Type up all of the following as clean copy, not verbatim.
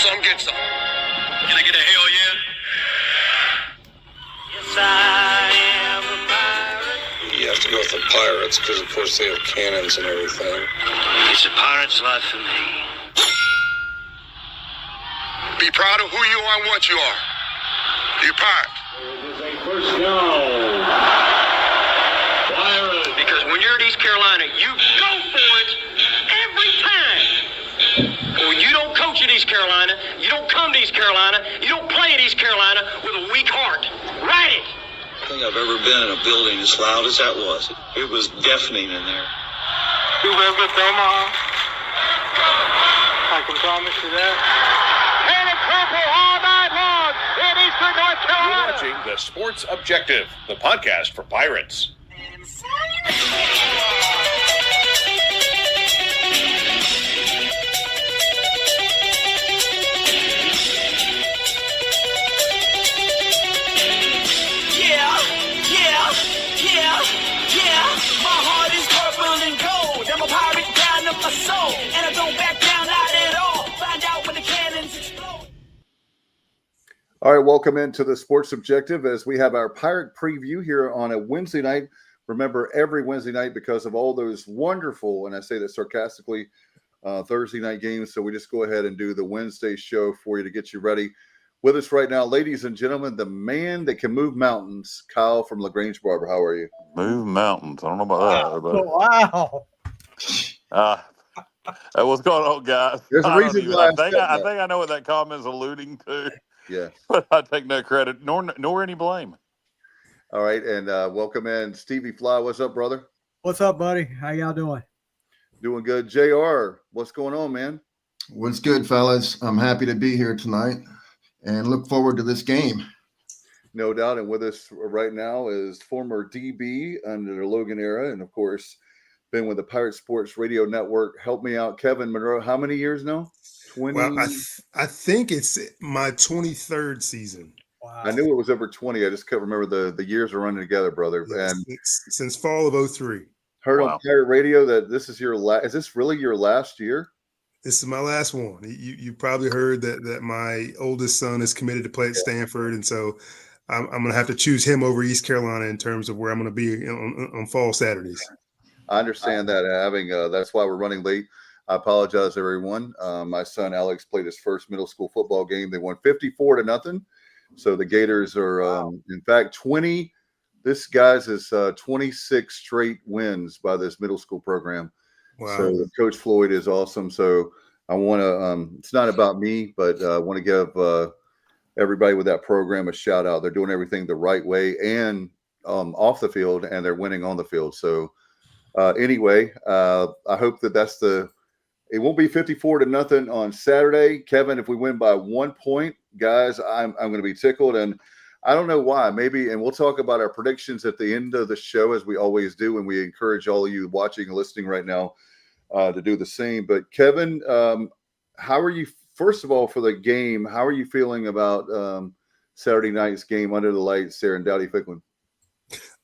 some, get some. Can I get a hell yeah? Yes, I am a pirate. You have to go with the pirates because, of course, they have cannons and everything. It's a pirate's life for me. Be proud of who you are and what you are. You're pirate. It is a first down. Pirates. Because when you're at East Carolina, you go for it every time. When you don't coach at East Carolina, you don't come to East Carolina, you don't play at East Carolina with a weak heart. Write it. I think I've ever been in a building as loud as that was. It was deafening in there. You live with Omaha? I can promise you that. And it's purple all night long in Eastern North Carolina. You're watching The Sports Objective, the podcast for Pirates. Yeah. My heart is purple and gold. I'm a pirate down of my soul. And I don't back down, not at all. Find out when the cannons explode. All right, welcome into the Sports Objective as we have our Pirate preview here on a Wednesday night. Remember, every Wednesday night, because of all those wonderful, and I say that sarcastically, Thursday night games. So we just go ahead and do the Wednesday show for you to get you ready. With us right now, ladies and gentlemen, the man that can move mountains, Kyle from LaGrange Barber. How are you? Move mountains. I don't know about that. Wow. What's going on, guys? There's a reason why I think I know what that comment is alluding to. Yeah. But I take no credit, nor any blame. All right, and welcome in Stevie Fly. What's up, brother? What's up, buddy? How y'all doing? Doing good. JR, what's going on, man? What's good, fellas? I'm happy to be here tonight and look forward to this game. No doubt. And with us right now is former DB under the Logan era, and of course, been with the Pirate Sports Radio Network. Help me out, Kevin Monroe. How many years now? 20. Well, I think it's my 23rd season. Wow. I knew it was over 20. I just couldn't remember the years are running together, brother. Yes, and since fall of 03. Heard on Pirate Radio that this is your last. Is this really your last year? This is my last one. You probably heard that my oldest son is committed to play at Stanford, and so I'm going to have to choose him over East Carolina in terms of where I'm going to be on fall Saturdays. I understand that. That's why we're running late. I apologize, everyone. My son Alex played his first middle school football game. They won 54-0. So the Gators are, in fact, 20. This guy's is 26 straight wins by this middle school program. Wow. So Coach Floyd is awesome. So I want to, it's not about me, but I want to give everybody with that program a shout out. They're doing everything the right way and off the field, and they're winning on the field. So anyway, I hope that's it won't be 54-0 on Saturday. Kevin, if we win by 1 point, guys, I'm going to be tickled. And I don't know why. Maybe, and we'll talk about our predictions at the end of the show, as we always do, and we encourage all of you watching and listening right now to do the same. But Kevin, how are you? First of all, for the game, how are you feeling about Saturday night's game under the lights there in Dowdy-Ficklin?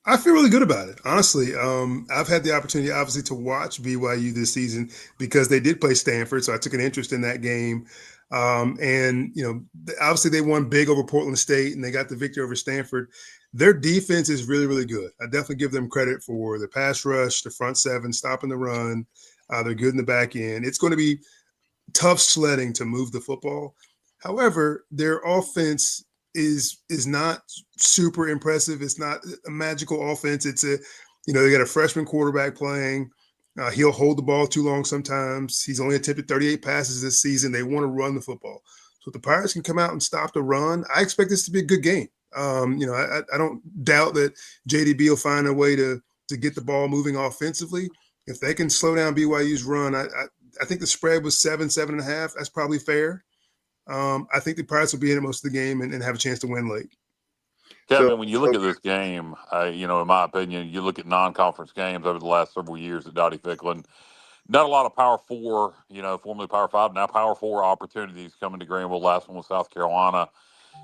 I feel really good about it, honestly. I've had the opportunity, obviously, to watch BYU this season because they did play Stanford, so I took an interest in that game. And, obviously they won big over Portland State and they got the victory over Stanford. Their defense is really, really good. I definitely give them credit for the pass rush, the front seven, stopping the run. They're good in the back end. It's going to be tough sledding to move the football. However, their offense is not super impressive. It's not a magical offense. It's they got a freshman quarterback playing. He'll hold the ball too long sometimes. He's only attempted 38 passes this season. They want to run the football. So if the Pirates can come out and stop the run, I expect this to be a good game. I don't doubt that JDB will find a way to get the ball moving offensively. If they can slow down BYU's run, I think the spread was 7.5. That's probably fair. I think the Pirates will be in it most of the game and have a chance to win late. Kevin, when you look at this game, in my opinion, you look at non-conference games over the last several years at Dowdy-Ficklin, not a lot of Power 4, formerly Power 5, now Power 4 opportunities coming to Greenville. Last one was South Carolina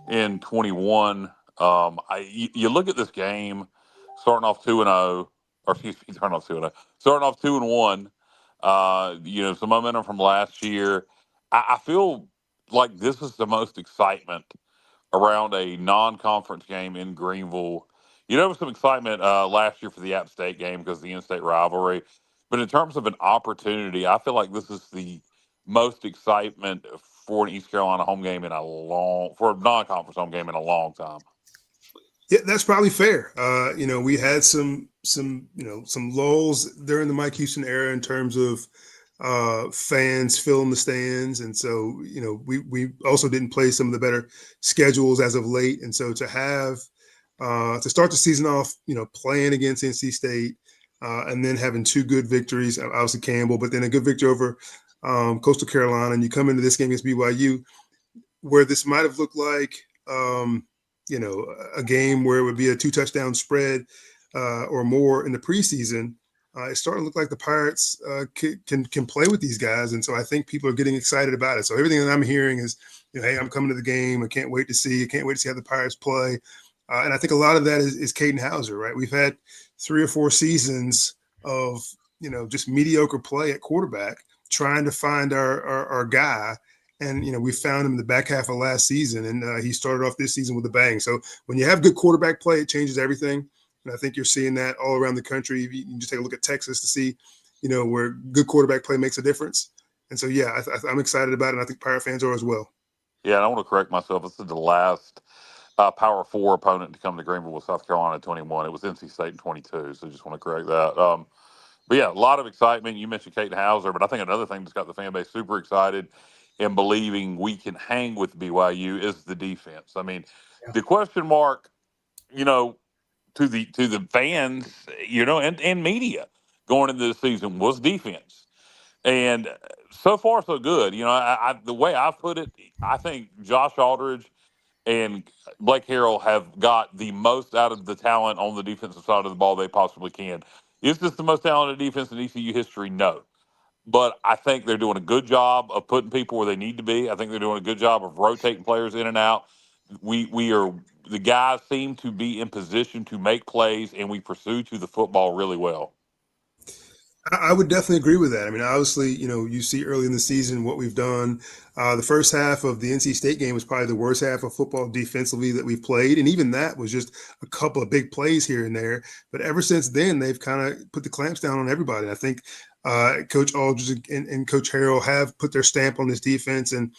in 21. You look at this game starting off 2-0, or excuse me, starting off 2-1. Some momentum from last year. I feel like this is the most excitement around a non-conference game in Greenville. There was some excitement last year for the App State game because of the in-state rivalry. But in terms of an opportunity, I feel like this is the most excitement for an East Carolina home game for a non-conference home game in a long time. Yeah, that's probably fair. We had some lulls during the Mike Houston era in terms of fans filling the stands, and so we also didn't play some of the better schedules as of late, and so to have to start the season off, playing against NC State, and then having two good victories, obviously Campbell, but then a good victory over Coastal Carolina, and you come into this game against BYU, where this might have looked like a game where it would be a 2-touchdown spread or more in the preseason. It's starting to look like the Pirates can play with these guys, and so I think people are getting excited about it. So everything that I'm hearing is, hey, I'm coming to the game. I can't wait to see how the Pirates play. And I think a lot of that is Caden Hauser, right? We've had 3 or 4 seasons of just mediocre play at quarterback, trying to find our guy. And we found him in the back half of last season, and he started off this season with a bang. So when you have good quarterback play, it changes everything. And I think you're seeing that all around the country. You can just take a look at Texas to see, where good quarterback play makes a difference. And so, yeah, I'm excited about it, and I think Pirate fans are as well. Yeah, and I want to correct myself. This is the last Power 4 opponent to come to Greenville with South Carolina in 21. It was NC State in 22, so just want to correct that. But, yeah, a lot of excitement. You mentioned Caden Hauser, but I think another thing that's got the fan base super excited and believing we can hang with BYU is the defense. I mean, the question mark, to the fans, and media going into the season was defense. And so far, so good. The way I put it, I think Josh Aldridge and Blake Harrell have got the most out of the talent on the defensive side of the ball they possibly can. Is this the most talented defense in ECU history? No. But I think they're doing a good job of putting people where they need to be. I think they're doing a good job of rotating players in and out. The guys seem to be in position to make plays, and we pursue to the football really well. I would definitely agree with that. I mean, obviously, you see early in the season what we've done. The first half of the NC State game was probably the worst half of football defensively that we've played. And even that was just a couple of big plays here and there. But ever since then, they've kind of put the clamps down on everybody. I think Coach Aldridge and Coach Harrell have put their stamp on this defense. And,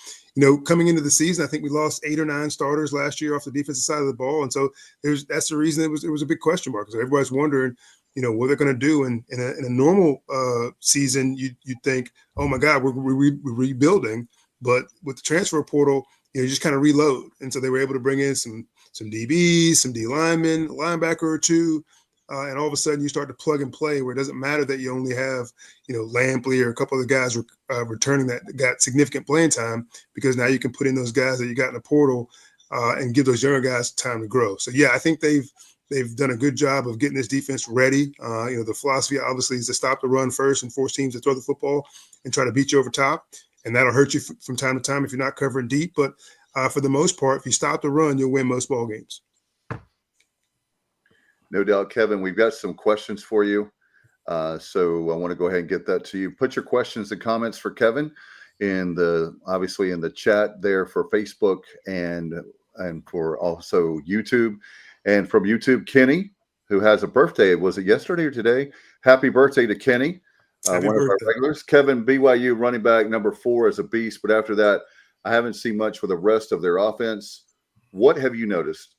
coming into the season, I think we lost 8 or 9 starters last year off the defensive side of the ball. And so that's the reason it was a big question mark, because everybody's wondering, what they're going to do. And in a normal season, you'd think, oh my God, we're rebuilding. But with the transfer portal, you just kind of reload. And so they were able to bring in some DBs, some D linemen, a linebacker or two. And all of a sudden you start to plug and play where it doesn't matter that you only have, Lampley or a couple of the guys returning that got significant playing time, because now you can put in those guys that you got in the portal and give those younger guys time to grow. So, yeah, I think they've done a good job of getting this defense ready. The philosophy obviously is to stop the run first and force teams to throw the football and try to beat you over top. And that'll hurt you from time to time if you're not covering deep. But for the most part, if you stop the run, you'll win most ball games. No doubt, Kevin. We've got some questions for you. So I want to go ahead and get that to you. Put your questions and comments for Kevin obviously in the chat there for Facebook and for also YouTube. And from YouTube, Kenny, who has a birthday. Was it yesterday or today? Happy birthday to Kenny, one of our regulars. Kevin, BYU running back number 4 is a beast, but after that, I haven't seen much for the rest of their offense. What have you noticed?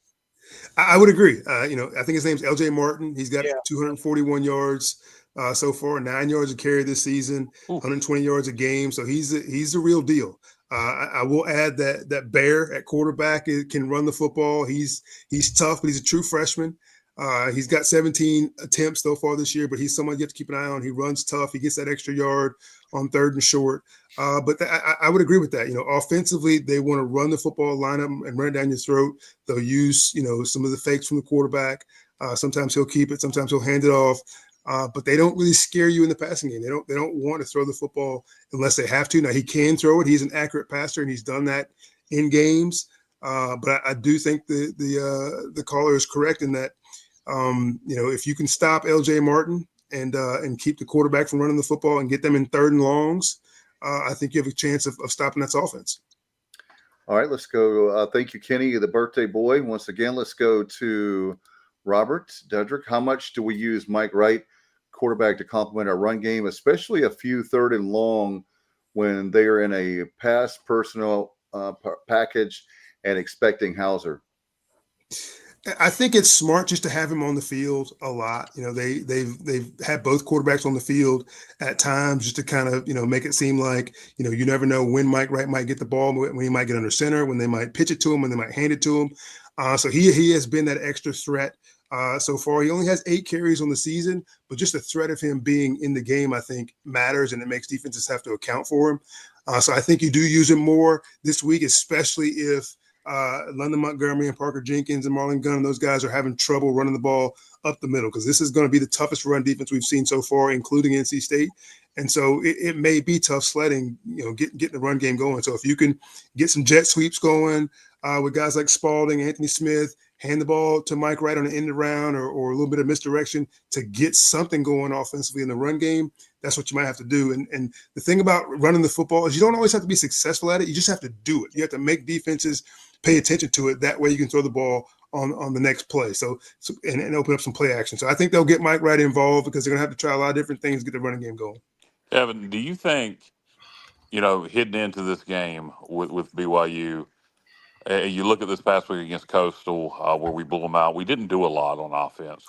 I would agree. I think his name's LJ Martin. He's got 241 yards so far, 9 yards a carry this season, 120 yards a game. So he's the real deal. I will add that Bear at quarterback can run the football. He's tough, but he's a true freshman. He's got 17 attempts so far this year, but he's someone you have to keep an eye on. He runs tough. He gets that extra yard on 3rd and short. But I would agree with that. Offensively, they want to run the football, line up and run it down your throat. They'll use, some of the fakes from the quarterback. Sometimes he'll keep it. Sometimes he'll hand it off. But they don't really scare you in the passing game. They don't want to throw the football unless they have to. Now, he can throw it. He's an accurate passer, and he's done that in games. But I do think the caller is correct in that, if you can stop LJ Martin and keep the quarterback from running the football and get them in 3rd and longs, I think you have a chance of stopping that offense. All right, let's go. Thank you, Kenny, the birthday boy. Once again, let's go to Robert Dedrick. How much do we use Mike Wright, quarterback, to complement our run game, especially a few third and long when they are in a pass personnel package and expecting Hauser? I think it's smart just to have him on the field a lot. They've had both quarterbacks on the field at times just to kind of, make it seem like, you never know when Mike Wright might get the ball, when he might get under center, when they might pitch it to him, when they might hand it to him. So he has been that extra threat so far. He only has 8 carries on the season, but just the threat of him being in the game, I think, matters, and it makes defenses have to account for him. So I think you do use him more this week, especially if London Montgomery and Parker Jenkins and Marlon Gunn and those guys are having trouble running the ball up the middle, because this is going to be the toughest run defense we've seen so far, including NC State. And so it may be tough sledding, getting the run game going. So if you can get some jet sweeps going with guys like Spalding, Anthony Smith, hand the ball to Mike Wright on the end around or a little bit of misdirection to get something going offensively in the run game, that's what you might have to do. And the thing about running the football is you don't always have to be successful at it. You just have to do it. You have to make defenses pay attention to it. That way you can throw the ball on the next play. So and open up some play action. So I think they'll get Mike Wright involved because they're going to have to try a lot of different things to get the running game going. Kevin, do you think, heading into this game with BYU, you look at this past week against Coastal where we blew them out, we didn't do a lot on offense.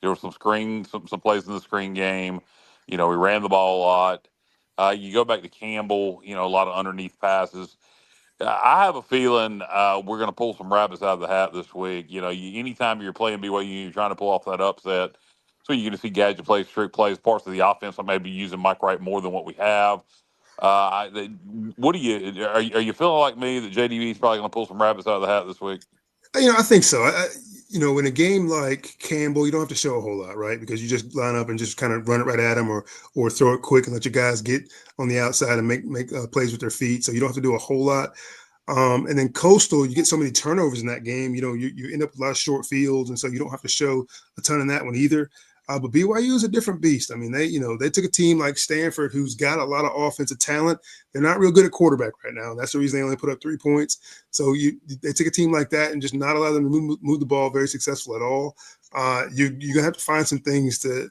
There were some plays in the screen game. We ran the ball a lot. You go back to Campbell, a lot of underneath passes. I have a feeling we're going to pull some rabbits out of the hat this week. Anytime you're playing BYU, you're trying to pull off that upset. So you're going to see gadget plays, trick plays, parts of the offense. I may be using Mike Wright more than what we have. What are you feeling like me that JDB is probably going to pull some rabbits out of the hat this week? I think so. In a game like Campbell, you don't have to show a whole lot, right? Because you just line up and just kind of run it right at them or throw it quick and let your guys get on the outside and make plays with their feet. So you don't have to do a whole lot. And then Coastal, you get so many turnovers in that game. You end up with a lot of short fields, and so you don't have to show a ton in that one either. But BYU is a different beast. I mean, they took a team like Stanford, who's got a lot of offensive talent. They're not real good at quarterback right now. That's the reason they only put up 3 points. So they took a team like that and just not allow them to move the ball very successful at all. You're gonna have to find some things to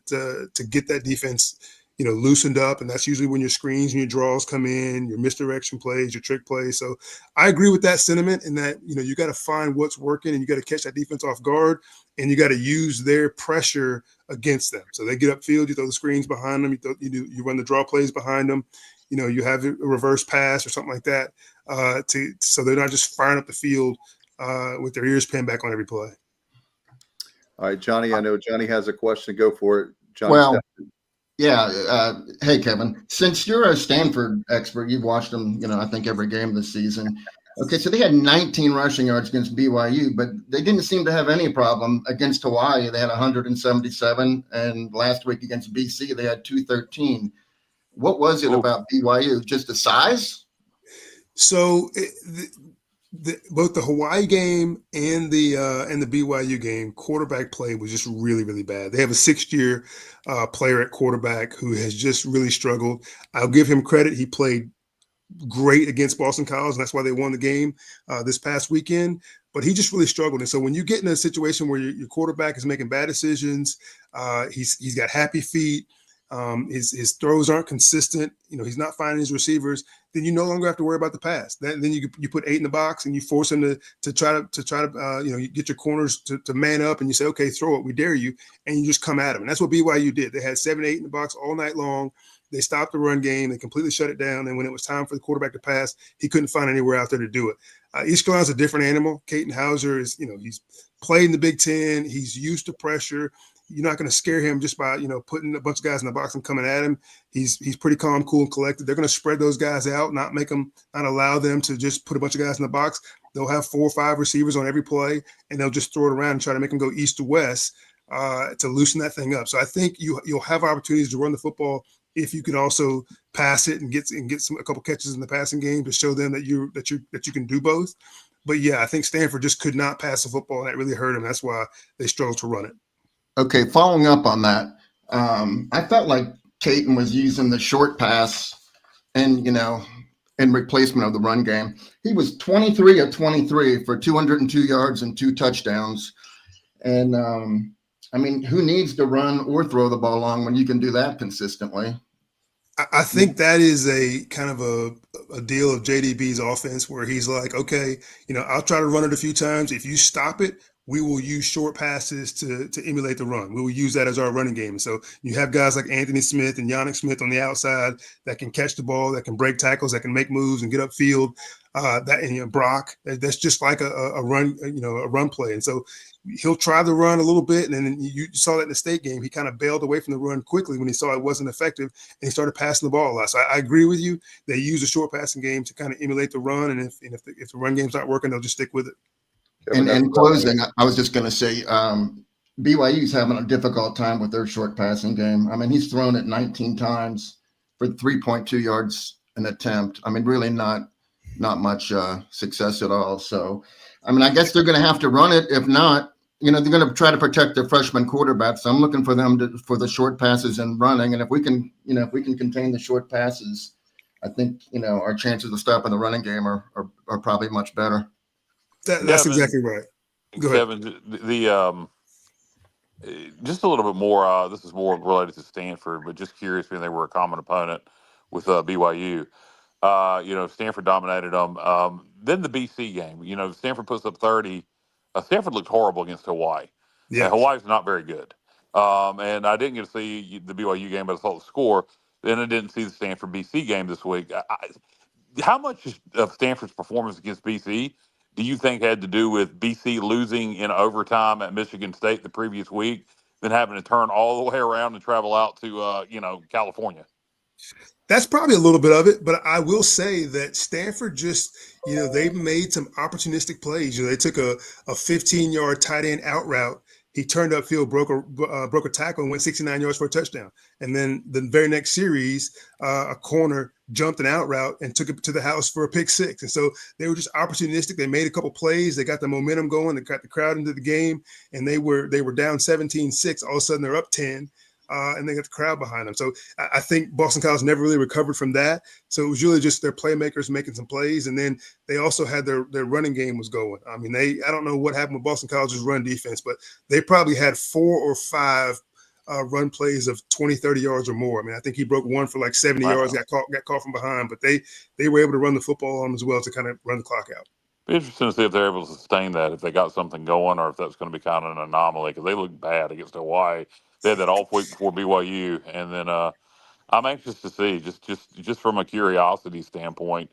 get that defense, loosened up, and that's usually when your screens and your draws come in, your misdirection plays, your trick plays. So I agree with that sentiment in that you got to find what's working and you got to catch that defense off guard, and you got to use their pressure against them. So they get upfield, you throw the screens behind them, you run the draw plays behind them, you have a reverse pass or something like that, so they're not just firing up the field with their ears pinned back on every play. All right, Johnny, I know Johnny has a question. Go for it, Johnny. Well, yeah. Hey, Kevin, since you're a Stanford expert, you've watched them, I think every game this season. Okay, so they had 19 rushing yards against BYU, but they didn't seem to have any problem against Hawaii. They had 177, and last week against BC, they had 213. What was it about BYU? Just the size? So both the Hawaii game and the BYU game, quarterback play was just really, really bad. They have a 6th-year player at quarterback who has just really struggled. I'll give him credit. He played great against Boston College, and that's why they won the game this past weekend. But he just really struggled. And so when you get in a situation where your quarterback is making bad decisions, he's got happy feet, his throws aren't consistent, he's not finding his receivers, then you no longer have to worry about the pass. Then you put 8 in the box and you force him to try to you get your corners to man up, and you say, okay, throw it, we dare you, and you just come at him. And that's what BYU did. They had 7, 8 in the box all night long. They stopped the run game. They completely shut it down. And when it was time for the quarterback to pass, he couldn't find anywhere out there to do it. East Carolina's a different animal. Caden Hauser is, he's played in the Big Ten. He's used to pressure. You're not going to scare him just by, putting a bunch of guys in the box and coming at him. He's pretty calm, cool, and collected. They're going to spread those guys out, not allow them to just put a bunch of guys in the box. They'll have 4 or 5 receivers on every play, and they'll just throw it around and try to make them go east to west to loosen that thing up. So I think you'll have opportunities to run the football if you can also pass it and get a couple catches in the passing game to show them that you can do both. But yeah, I think Stanford just could not pass the football, and that really hurt them. That's why they struggled to run it. Okay, following up on that, I felt like Caton was using the short pass, and in replacement of the run game. He was 23 of 23 for 202 yards and 2 touchdowns. And I mean, who needs to run or throw the ball long when you can do that consistently? I think that is a kind of a deal of JDB's offense where he's like, okay, I'll try to run it a few times. If you stop it, we will use short passes to emulate the run. We will use that as our running game. So you have guys like Anthony Smith and Yannick Smith on the outside that can catch the ball, that can break tackles, that can make moves and get upfield. Brock, that's just like a run, a run play. And so he'll try the run a little bit, and then you saw that in the state game. He kind of bailed away from the run quickly when he saw it wasn't effective, and he started passing the ball a lot. So I agree with you. They use a short passing game to kind of emulate the run, and if the run game's not working, they'll just stick with it. And in closing, I was just going to say BYU's having a difficult time with their short passing game. I mean, he's thrown it 19 times for 3.2 yards an attempt. I mean, really not much success at all. So, I mean, I guess they're going to have to run it. If not, they're going to try to protect their freshman quarterback. So I'm looking for them for the short passes and running. And if we can contain the short passes, I think, our chances of stopping the running game are probably much better. That's exactly right. Go ahead. Kevin, just a little bit more. This is more related to Stanford, but just curious, when they were a common opponent with BYU. Stanford dominated them. Then the BC game. Stanford puts up 30. Stanford looked horrible against Hawaii. Yeah, and Hawaii's not very good. And I didn't get to see the BYU game, but I saw the score. Then I didn't see the Stanford BC game this week. How much of Stanford's performance against BC do you think had to do with BC losing in overtime at Michigan State the previous week, then having to turn all the way around and travel out to California? That's probably a little bit of it, but I will say that Stanford just, they made some opportunistic plays. They took a 15-yard tight end out route. He turned upfield, broke a tackle, and went 69 yards for a touchdown. And then the very next series, a corner jumped an out route and took it to the house for a pick six. And so they were just opportunistic. They made a couple plays. They got the momentum going. They got the crowd into the game, and they were down 17-6. All of a sudden, they're up 10. And they got the crowd behind them. So I think Boston College never really recovered from that. So it was really just their playmakers making some plays. And then they also had their running game was going. I mean, I don't know what happened with Boston College's run defense, but they probably had 4 or 5 run plays of 20, 30 yards or more. I mean, I think he broke one for like 70 yards, got caught from behind, but they were able to run the football on them as well to kind of run the clock out. Be interesting to see if they're able to sustain that, if they got something going, or if that's going to be kind of an anomaly, because they look bad against Hawaii. They had that off week before BYU, and then I'm anxious to see, just from a curiosity standpoint.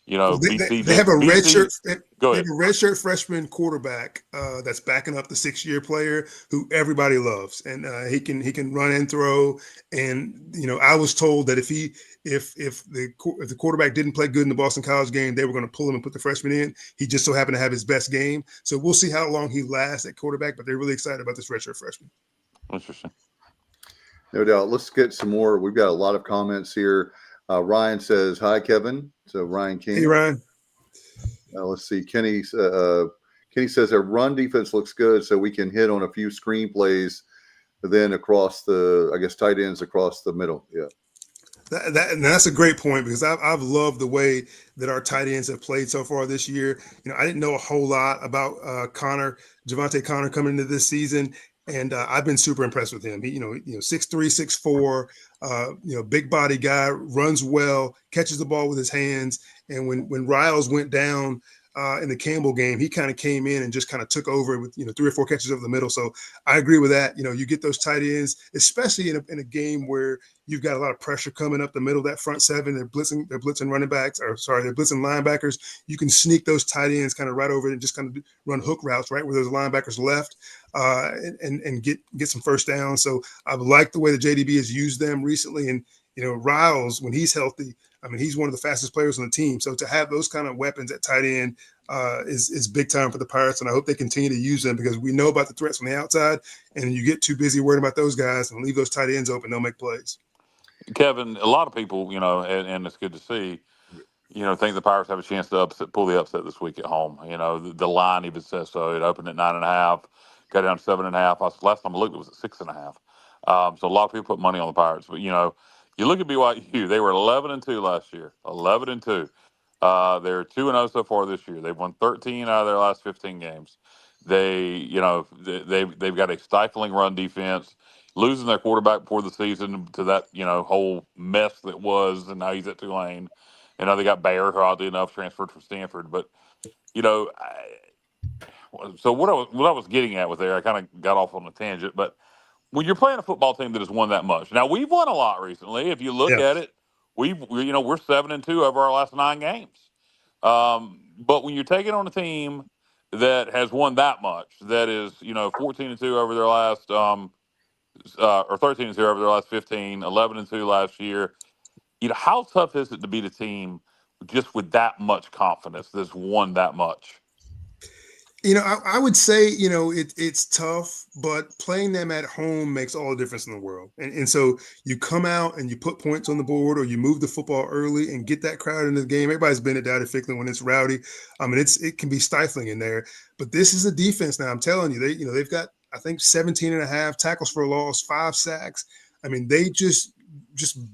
BC. They have a redshirt. Go They ahead. have a redshirt freshman quarterback that's backing up the 6-year player who everybody loves, and he can run and throw. And I was told that if the quarterback didn't play good in the Boston College game, they were going to pull him and put the freshman in. He just so happened to have his best game, so we'll see how long he lasts at quarterback. But they're really excited about this redshirt freshman. Interesting. No doubt. Let's get some more. We've got a lot of comments here. Ryan says, hi, Kevin. So Ryan King. Hey, Ryan. Let's see. Kenny says their run defense looks good, so we can hit on a few screen plays, then across tight ends across the middle. Yeah. That's a great point, because I've loved the way that our tight ends have played so far this year. I didn't know a whole lot about Javante Connor coming into this season. And I've been super impressed with him. He, 6'3", 6'4", big body guy, runs well, catches the ball with his hands. And when Riles went down in the Campbell game, he kind of came in and just kind of took over with 3 or 4 catches over the middle. So I agree with that. You get those tight ends, especially in a game where you've got a lot of pressure coming up the middle of that front seven. They're blitzing running backs, they're blitzing linebackers. You can sneak those tight ends kind of right over and just kind of run hook routes right where those linebackers left, and get some first down. So I like the way the JDB has used them recently. And Riles, when he's healthy, I mean, he's one of the fastest players on the team. So to have those kind of weapons at tight end is big time for the Pirates, and I hope they continue to use them, because we know about the threats from the outside, and you get too busy worrying about those guys and leave those tight ends open, they'll make plays. Kevin, a lot of people, and it's good to see, think the Pirates have a chance to pull the upset this week at home. The line even says so. It opened at 9.5, got down to 7.5. Last time I looked, it was at 6.5. So a lot of people put money on the Pirates, but you look at BYU; they were 11-2 last year, 11-2. They're 2-0 so far this year. They've won 13 out of their last 15 games. They've got a stifling run defense. Losing their quarterback before the season to that whole mess that was, and now he's at Tulane. And now they got Bayer, who oddly enough transferred from Stanford. But so what I was getting at with there, I kind of got off on a tangent. But when you're playing a football team that has won that much, now we've won a lot recently. If you look at it, we're 7-2 over our last 9 games. But when you're taking on a team that has won that much, that is 14-2 over their last or 13-2 over their last 15, 11-2 last year. How tough is it to beat a team just with that much confidence that's won that much? I would say, it's tough, but playing them at home makes all the difference in the world. And so you come out and you put points on the board, or you move the football early and get that crowd into the game. Everybody's been at Dowdy Ficklen when it's rowdy. I mean, it can be stifling in there. But this is a defense now. I'm telling you, they've got, I think, 17 and a half tackles for a loss, 5 sacks. I mean, they just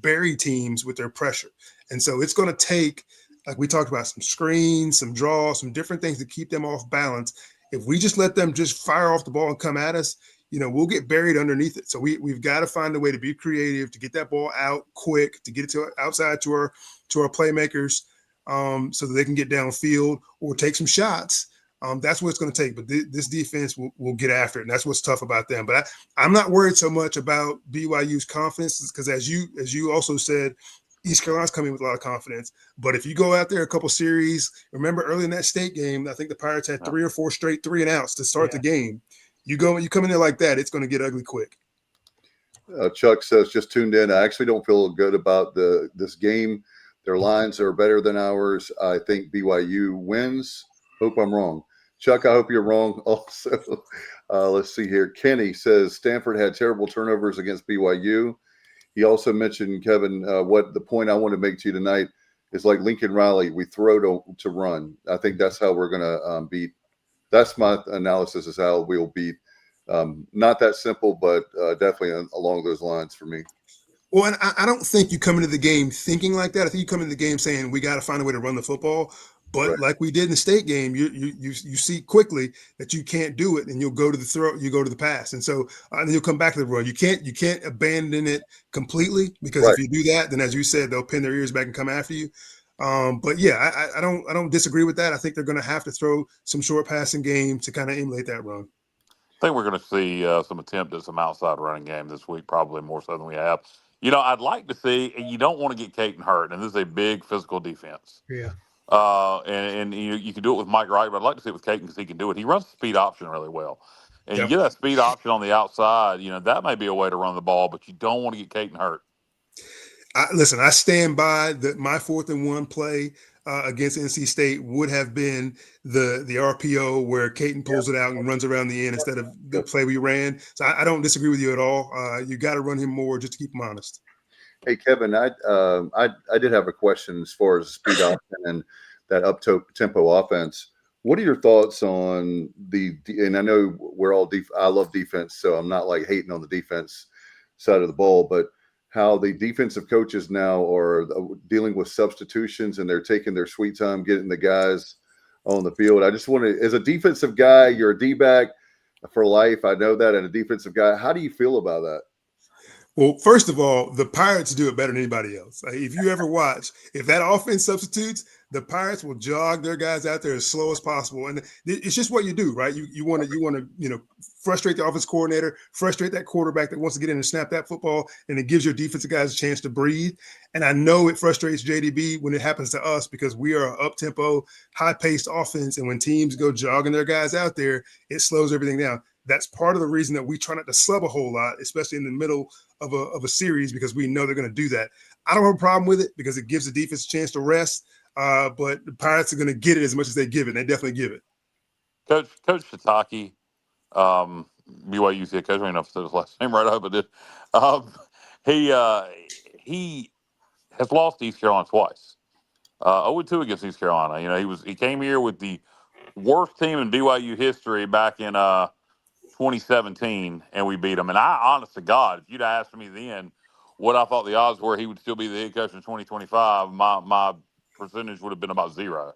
bury teams with their pressure. And so it's going to take, like we talked about, some screens, some draws, some different things to keep them off balance. If we just let them just fire off the ball and come at us, we'll get buried underneath it. So we've got to find a way to be creative, to get that ball out quick, to get it outside to our playmakers, so that they can get downfield or take some shots. That's what it's going to take. But this defense will get after it, and that's what's tough about them. But I'm not worried so much about BYU's confidence, because as you also said, East Carolina's coming with a lot of confidence. But if you go out there a couple series, remember early in that state game, I think the Pirates had 3 or 4 straight 3-and-outs to start the game. You come in there like that, it's going to get ugly quick. Chuck says, just tuned in. I actually don't feel good about this game. Their lines are better than ours. I think BYU wins. Hope I'm wrong. Chuck, I hope you're wrong also. Let's see here. Kenny says Stanford had terrible turnovers against BYU. He also mentioned, Kevin, what the point I want to make to you tonight is like Lincoln Riley. We throw to run. I think that's how we're going to beat. That's my analysis, is how we'll beat. Not that simple, but definitely along those lines for me. Well, and I don't think you come into the game thinking like that. I think you come into the game saying we got to find a way to run the football. But Right. like we did in the state game, you see quickly that you can't do it, and you'll go to the throw, you go to the pass, and so and you'll come back to the run. You can't abandon it completely, because Right. if you do that, then as you said, they'll pin their ears back and come after you. But yeah, I don't disagree with that. I think they're going to have to throw some short passing game to kind of emulate that run. I think we're going to see some attempt at some outside running game this week, probably more so than we have. I'd like to see, and you don't want to get Caton hurt, and this is a big physical defense. Yeah. And you can do it with Mike Wright, but I'd like to see it with Caton because he can do it. He runs the speed option really well. And you get that speed option on the outside, that may be a way to run the ball, but you don't want to get Caton hurt. Listen, I stand by that. My 4th and 1 play against NC State would have been the RPO where Caton pulls it out and runs around the end instead of the play we ran. So I don't disagree with you at all. You got to run him more just to keep him honest. Hey, Kevin, I did have a question as far as speed option and that up-tempo offense. What are your thoughts on and I know we're all I love defense, so I'm not like hating on the defense side of the ball, but how the defensive coaches now are dealing with substitutions, and they're taking their sweet time getting the guys on the field. I just want to, as a defensive guy, you're a D-back for life. I know that, and a defensive guy, how do you feel about that? Well, first of all, the Pirates do it better than anybody else. If you ever watch, if that offense substitutes, the Pirates will jog their guys out there as slow as possible, and it's just what you do, right? You want to frustrate the offense coordinator, frustrate that quarterback that wants to get in and snap that football, and it gives your defensive guys a chance to breathe. And I know it frustrates JDB when it happens to us, because we are an up-tempo, high-paced offense, and when teams go jogging their guys out there, it slows everything down. That's part of the reason that we try not to sub a whole lot, especially in the middle of a series, because we know they're going to do that. I don't have a problem with it because it gives the defense a chance to rest. But the Pirates are going to get it as much as they give it. They definitely give it. Coach Shiitake, BYU's head coach, I don't know if I said his last name right. I hope I did. He has lost to East Carolina twice. 0-2 against East Carolina. He came here with the worst team in BYU history back in 2017, and we beat him. And I, honest to God, if you'd asked me then what I thought the odds were he would still be the head coach in 2025, my percentage would have been about 0.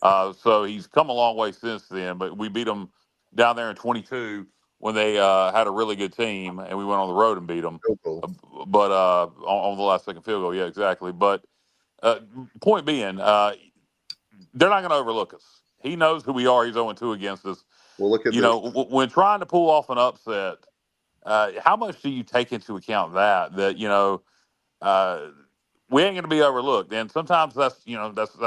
So he's come a long way since then. But we beat them down there in 22 when they had a really good team, and we went on the road and beat them. But on the last second field goal, yeah, exactly. But point being, they're not going to overlook us. He knows who we are. He's 0-2 against us. Well, look at you know, when trying to pull off an upset, how much do you take into account that we ain't going to be overlooked? And sometimes that's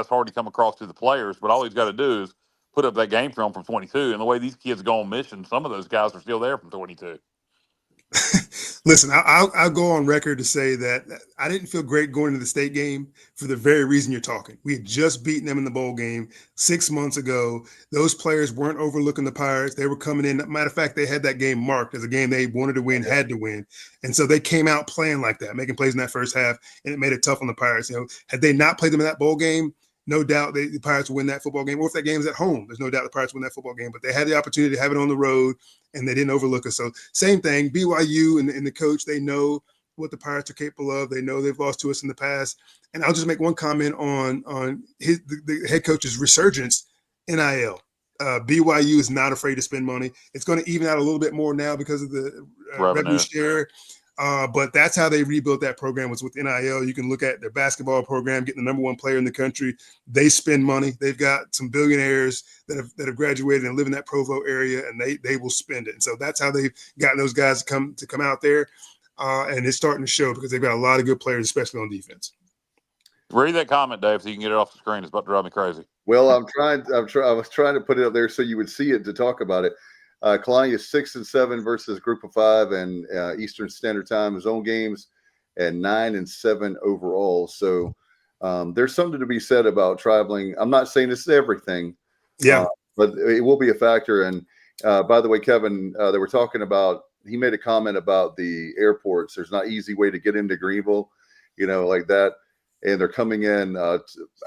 hard to come across to the players. But all he's got to do is put up that game film from 22. And the way these kids go on mission, some of those guys are still there from 22. Listen, I'll go on record to say that I didn't feel great going into the state game for the very reason you're talking. We had just beaten them in the bowl game 6 months ago. Those players weren't overlooking the Pirates. They were coming in. Matter of fact, they had that game marked as a game they wanted to win, had to win. And so they came out playing like that, making plays in that first half, and it made it tough on the Pirates. Had they not played them in that bowl game, no doubt the Pirates would win that football game. Or if that game is at home, there's no doubt the Pirates win that football game. But they had the opportunity to have it on the road, and they didn't overlook us. So same thing, BYU and the coach, they know what the Pirates are capable of. They know they've lost to us in the past. And I'll just make one comment on the head coach's resurgence, NIL. BYU is not afraid to spend money. It's going to even out a little bit more now because of the revenue share. But that's how they rebuilt that program, was with NIL. You can look at their basketball program, getting the #1 player in the country. They spend money. They've got some billionaires that have graduated and live in that Provo area, and they will spend it. And so that's how they've gotten those guys to come out there. And it's starting to show because they've got a lot of good players, especially on defense. Read that comment, Dave, so you can get it off the screen. It's about to drive me crazy. Well, I was trying to put it up there so you would see it to talk about it. Kalani is 6-7 versus Group of 5 and Eastern Standard Time. His own games and 9-7 overall. So there's something to be said about traveling. I'm not saying this is everything, but it will be a factor. And by the way, Kevin, they were talking about. He made a comment about the airports. There's not easy way to get into Greenville, like that. And they're coming in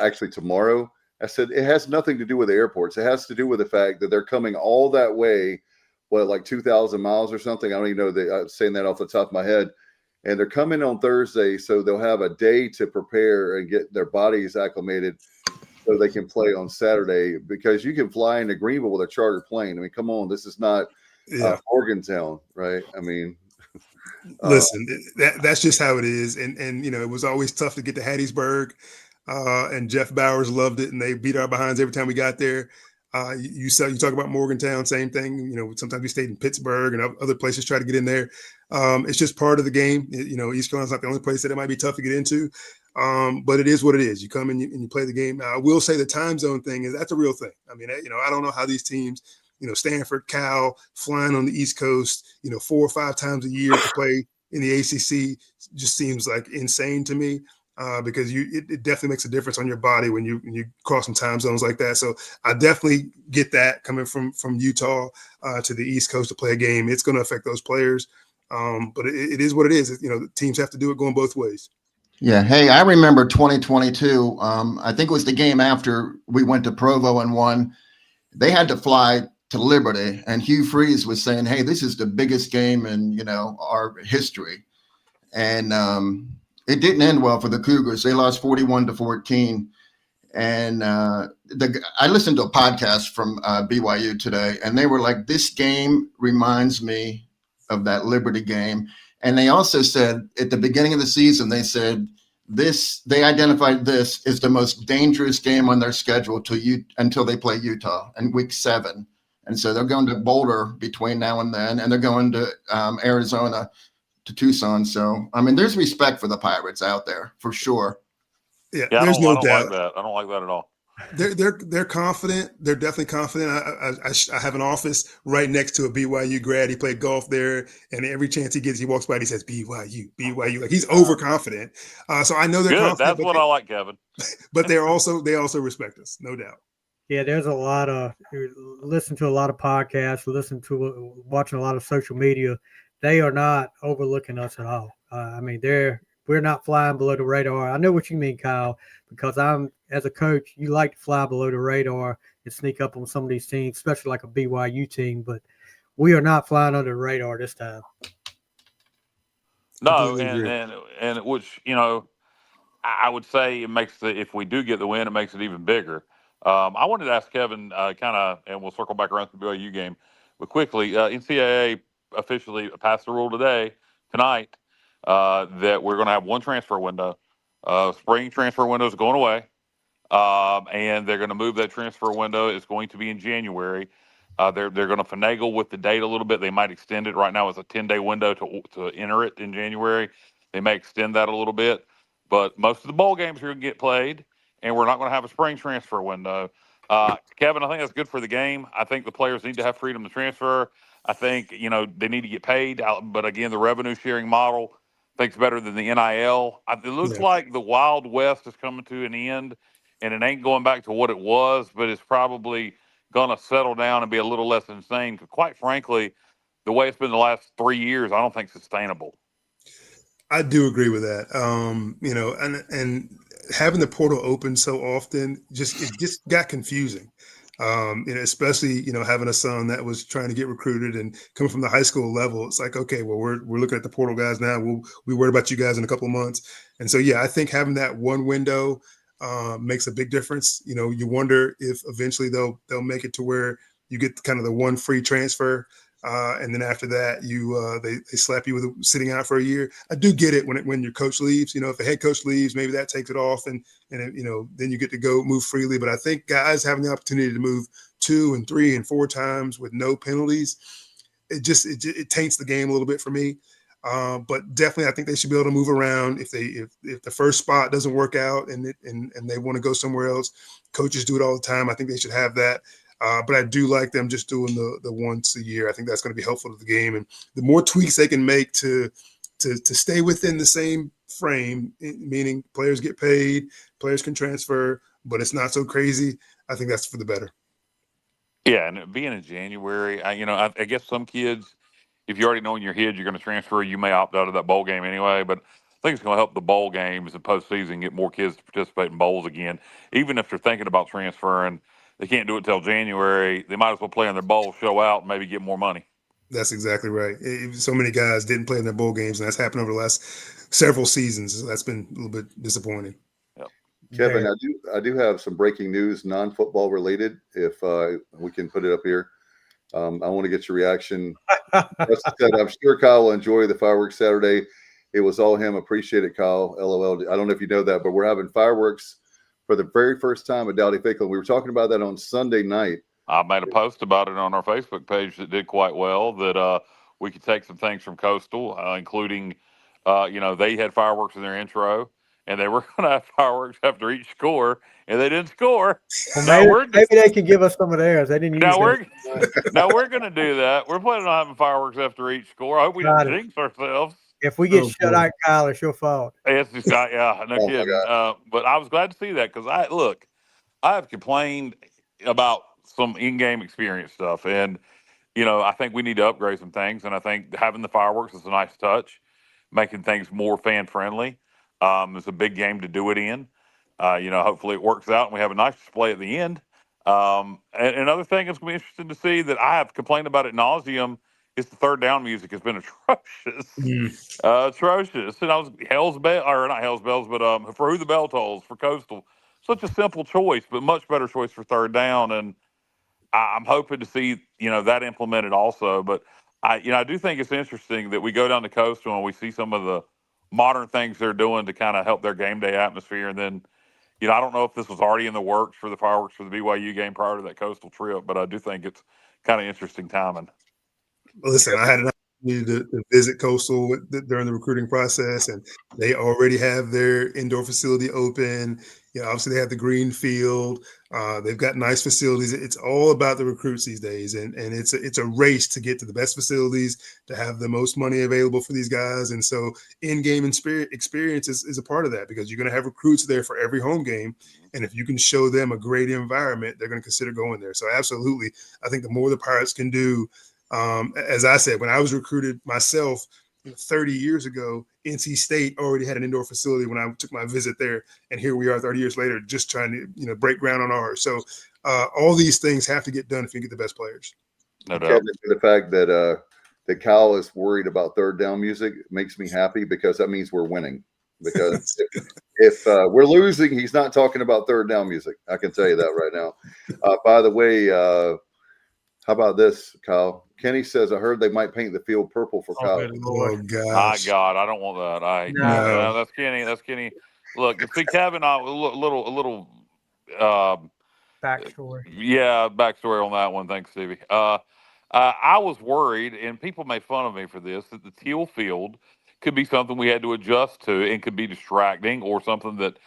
actually tomorrow. I said, it has nothing to do with the airports. It has to do with the fact that they're coming all that way, like 2,000 miles or something. I don't even know I'm saying that off the top of my head. And they're coming on Thursday, so they'll have a day to prepare and get their bodies acclimated so they can play on Saturday, because you can fly into Greenville with a chartered plane. I mean, come on, this is not Morgantown, right? I mean, listen, that's just how it is. And it was always tough to get to Hattiesburg. And Jeff Bowers loved it, and they beat our behinds every time we got there. You talk about Morgantown, same thing. Sometimes we stayed in Pittsburgh and other places try to get in there. It's just part of the game. East Carolina's not the only place that it might be tough to get into, but it is what it is. You come in and you play the game. Now, I will say the time zone thing that's a real thing. I mean, I don't know how these teams, Stanford, Cal, flying on the East Coast, 4 or 5 times a year to play in the ACC just seems like insane to me. Because it definitely makes a difference on your body when you cross some time zones like that. So I definitely get that coming from Utah to the East Coast to play a game. It's going to affect those players, but it is what it is. The teams have to do it going both ways. Yeah. Hey, I remember 2022. I think it was the game after we went to Provo and won. They had to fly to Liberty, and Hugh Freeze was saying, "Hey, this is the biggest game in our history," and it didn't end well for the Cougars. They lost 41-14. And I listened to a podcast from BYU today, and they were like, this game reminds me of that Liberty game. And they also said at the beginning of the season, they said they identified this as the most dangerous game on their schedule until they play Utah in week 7. And so they're going to Boulder between now and then, and they're going to Arizona, to Tucson. So, I mean, there's respect for the Pirates out there for sure. Yeah, there's no doubt. Like that. I don't like that at all. They're confident. They're definitely confident. I have an office right next to a BYU grad. He played golf there, and every chance he gets, he walks by and he says BYU. Like he's overconfident. So I know they're confident. That's what I like, Kevin. But they also respect us, no doubt. Yeah, there's a lot of listen to a lot of podcasts, watching a lot of social media. They are not overlooking us at all. I mean, we're not flying below the radar. I know what you mean, Kyle, because as a coach, you like to fly below the radar and sneak up on some of these teams, especially like a BYU team. But we are not flying under the radar this time. No, and which I would say it makes if we do get the win, it makes it even bigger. I wanted to ask Kevin, and we'll circle back around to the BYU game, but quickly, NCAA officially passed the rule tonight, that we're going to have one transfer window. Spring transfer window is going away, and they're going to move that transfer window. It's going to be in January. They're going to finagle with the date a little bit. They might extend it. Right now, it's a 10-day window to enter it in January. They may extend that a little bit, but most of the bowl games are going to get played, and we're not going to have a spring transfer window. Kevin, I think that's good for the game. I think the players need to have freedom to transfer. I think they need to get paid, but again, the revenue sharing model I think is better than the NIL. It looks like the Wild West is coming to an end, and it ain't going back to what it was, but it's probably going to settle down and be a little less insane. Because quite frankly, the way it's been the last 3 years, I don't think it's sustainable. I do agree with that. And having the portal open so often it just got confusing. Especially having a son that was trying to get recruited and coming from the high school level. It's like, okay, well, we're looking at the portal guys now. We'll be worried about you guys in a couple of months. And so, yeah, I think having that one window makes a big difference. You wonder if eventually they'll make it to where you get kind of the one free transfer. And then after that, they slap you with sitting out for a year. I do get it when your coach leaves. If the head coach leaves, maybe that takes it off, and then you get to go move freely. But I think guys having the opportunity to move 2 and 3 and 4 times with no penalties, it taints the game a little bit for me. But definitely, I think they should be able to move around if the first spot doesn't work out and they want to go somewhere else. Coaches do it all the time. I think they should have that. But I do like them just doing the once a year. I think that's going to be helpful to the game. And the more tweaks they can make to stay within the same frame, meaning players get paid, players can transfer, but it's not so crazy, I think that's for the better. Yeah, and being in January, I guess some kids, if you already know in your head you're going to transfer, you may opt out of that bowl game anyway. But I think it's going to help the bowl games and postseason get more kids to participate in bowls again. Even if they're thinking about transferring, they can't do it till January. They might as well play in their bowl, show out, and maybe get more money. That's exactly right. So many guys didn't play in their bowl games, and that's happened over the last several seasons. So that's been a little bit disappointing. Yep. Kevin, I do have some breaking news, non-football related. If we can put it up here, I want to get your reaction. I'm sure Kyle will enjoy the fireworks Saturday. It was all him. Appreciate it, Kyle. LOL. I don't know if you know that, but we're having fireworks for the very first time at Dowdy Fickle. We were talking about that on Sunday night. I made a post about it on our Facebook page that did quite well, that we could take some things from Coastal, including, they had fireworks in their intro, and they were going to have fireworks after each score, and they didn't score. Well, maybe they can give us some of theirs. They didn't use Now we're going to do that. We're planning on having fireworks after each score. I hope we don't jinx ourselves. If we get shut out, Kyle, it's your fault. It's just, no kidding. But I was glad to see that because I have complained about some in-game experience stuff, and I think we need to upgrade some things. And I think having the fireworks is a nice touch, making things more fan-friendly. It's a big game to do it in. Hopefully it works out and we have a nice display at the end. And another thing that's going to be interesting to see that I have complained about at nauseum is the third down music has been atrocious. Atrocious. And I was not Hell's Bells, but for Who the Bell Tolls for Coastal. Such a simple choice, but much better choice for third down. And I'm hoping to see, that implemented also. But I do think it's interesting that we go down to Coastal and we see some of the modern things they're doing to kind of help their game day atmosphere. And then, I don't know if this was already in the works for the fireworks for the BYU game prior to that Coastal trip, but I do think it's kind of interesting timing. Listen, I had an opportunity to visit Coastal during the recruiting process, and they already have their indoor facility open. Obviously they have the green field. They've got nice facilities. It's all about the recruits these days, and it's a race to get to the best facilities, to have the most money available for these guys. And so in-game experience is a part of that, because you're going to have recruits there for every home game, and if you can show them a great environment, they're going to consider going there. So absolutely, I think the more the Pirates can do. As I said, when I was recruited myself 30 years ago, NC State already had an indoor facility when I took my visit there. And here we are 30 years later, just trying to, break ground on ours. So all these things have to get done if you get the best players. No doubt. The fact that Kyle is worried about third down music makes me happy, because that means we're winning. because if we're losing, he's not talking about third down music. I can tell you that right now. By the way, how about this, Kyle? Kenny says, I heard they might paint the field purple for Kyle. Oh, My gosh. God, I don't want that. No. That's Kenny. That's Kenny. Look, see, Kevin, a little Backstory. yeah, backstory on that one. Thanks, Stevie. I was worried, and people made fun of me for this, that the teal field could be something we had to adjust to and could be distracting, or something that,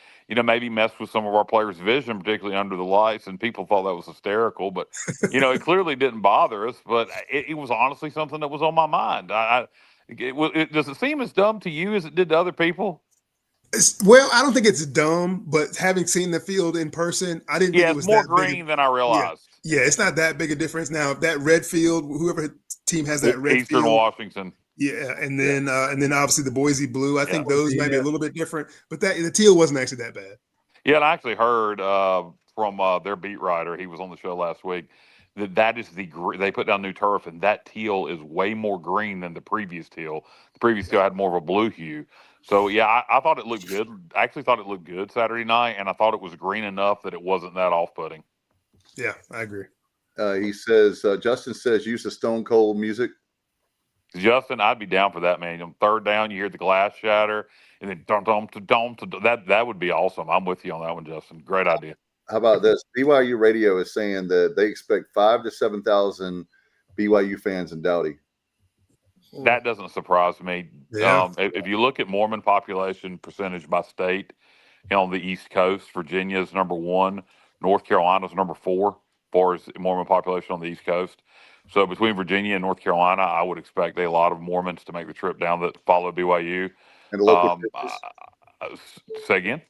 maybe messed with some of our players' vision, particularly under the lights. And people thought that was hysterical, but it clearly didn't bother us. But it was honestly something that was on my mind. Does it seem as dumb to you as it did to other people? Well, I don't think it's dumb, but having seen the field in person, I didn't think it was more that green than I realized. Yeah, it's not that big a difference. Now, that red field, whoever team has that red Eastern field, Washington. yeah, and then obviously the Boise blue. I think those might be a little bit different, but the teal wasn't actually that bad. Yeah, and I actually heard from their beat writer, he was on the show last week, that is they put down new turf, and that teal is way more green than the previous teal. The previous teal had more of a blue hue. So yeah, I thought it looked good. I actually thought it looked good Saturday night, and I thought it was green enough that it wasn't that off-putting. Yeah, I agree. He says, Justin says, use the Stone Cold music. Justin, I'd be down for that, man. Third down, you hear the glass shatter, and then that would be awesome. I'm with you on that one, Justin. Great idea. How about this? BYU Radio is saying that they expect 5,000 to 7,000 BYU fans in Dowdy. That doesn't surprise me. Yeah. If you look at Mormon population percentage by state, on the East Coast, Virginia is number 1, North Carolina is number 4, as far as Mormon population on the East Coast. So between Virginia and North Carolina, I would expect a lot of Mormons to make the trip down that follow BYU. And the local say again?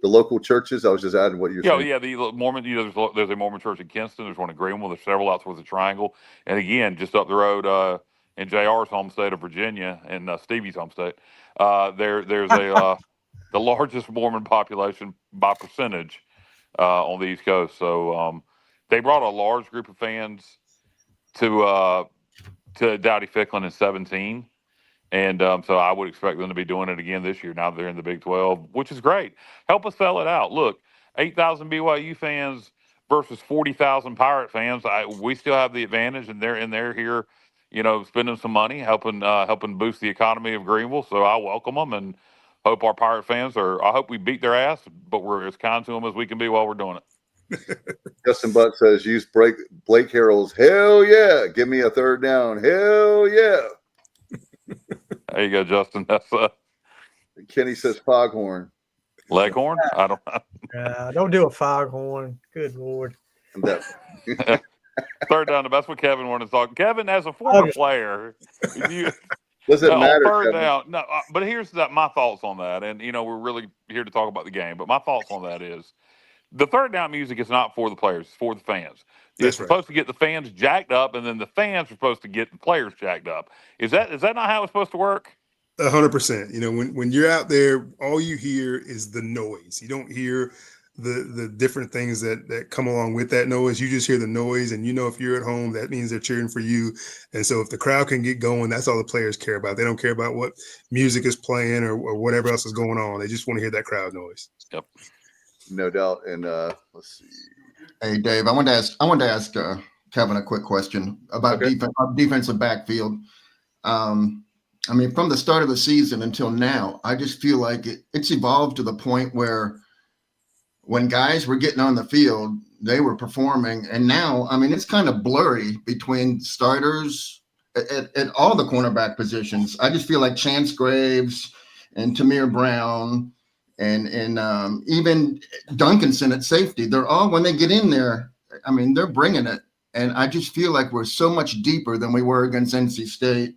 The local churches. I was just adding what you're saying. Yeah, the Mormon. There's a Mormon church in Kinston. There's one in Greenville. There's several out towards the Triangle. And again, just up the road in JR's home state of Virginia and Stevie's home state, there's the largest Mormon population by percentage on the East Coast. So they brought a large group of fans to Dowdy Ficklin in 2017. And so I would expect them to be doing it again this year. Now they're in the Big 12, which is great. Help us sell it out. Look, 8,000 BYU fans versus 40,000 Pirate fans. We still have the advantage, and they're here, spending some money, helping boost the economy of Greenville. So I welcome them and hope our Pirate fans I hope we beat their ass, but we're as kind to them as we can be while we're doing it. Justin Butt says, use Blake Harrell's "Hell yeah, give me a third down, hell yeah." There you go, Justin. That's Kenny says foghorn. Leghorn? I don't know. Don't do a foghorn. Good Lord. Third down, that's what Kevin wanted to talk. Kevin, as a former player, does it matter? Third down, no, but here's my thoughts on that. And, we're really here to talk about the game. But my thoughts on that is the third down music is not for the players. It's for the fans. It's supposed to get the fans jacked up, and then the fans are supposed to get the players jacked up. Is that not how it's supposed to work? 100%. When you're out there, all you hear is the noise. You don't hear the different things that come along with that noise. You just hear the noise, and if you're at home, that means they're cheering for you. And so if the crowd can get going, that's all the players care about. They don't care about what music is playing or whatever else is going on. They just want to hear that crowd noise. Yep. No doubt. And let's see. Hey, Dave, I wanted to ask Kevin a quick question about defensive backfield. From the start of the season until now, I just feel like it's evolved to the point where when guys were getting on the field, they were performing. And now, it's kind of blurry between starters at all the cornerback positions. I just feel like Chance Graves and Tamir Brown and even Duncanson at safety, they're all, when they get in there, they're bringing it. And I just feel like we're so much deeper than we were against NC State.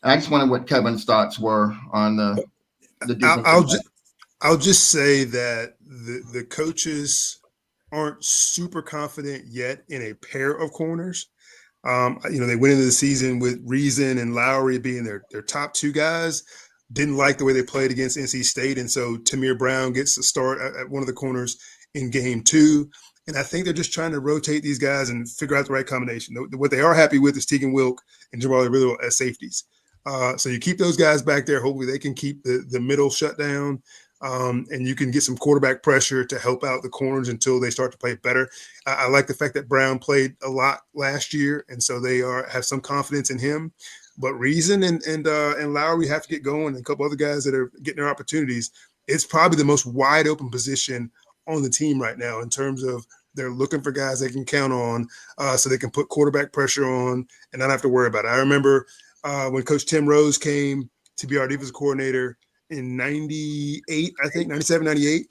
I just wondered what Kevin's thoughts were on the defense. I'll just say that the coaches aren't super confident yet in a pair of corners. They went into the season with Reason and Lowry being their top two guys. Didn't like the way they played against NC State, and so Tamir Brown gets to start at one of the corners in game 2. And I think they're just trying to rotate these guys and figure out the right combination. What they are happy with is Tegan Wilk and Jamali Riddle as safeties. So you keep those guys back there. Hopefully they can keep the middle shut down. And you can get some quarterback pressure to help out the corners until they start to play better. I like the fact that Brown played a lot last year, and so they have some confidence in him. But Reason and Lowry have to get going, and a couple other guys that are getting their opportunities. It's probably the most wide open position on the team right now in terms of they're looking for guys they can count on, so they can put quarterback pressure on and not have to worry about it. I remember when Coach Tim Rose came to be our defensive coordinator in 98, I think 97, 98,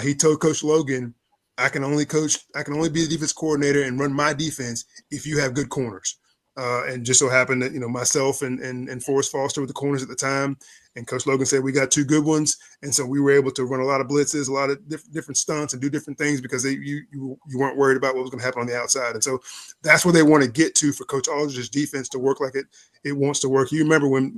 he told Coach Logan, I can only be the defense coordinator and run my defense if you have good corners. And just so happened that, myself and Forrest Foster were the corners at the time. And Coach Logan said, we got two good ones. And so we were able to run a lot of blitzes, a lot of different stunts and do different things because you weren't worried about what was going to happen on the outside. And so that's where they want to get to for Coach Aldridge's defense to work like it wants to work. You remember when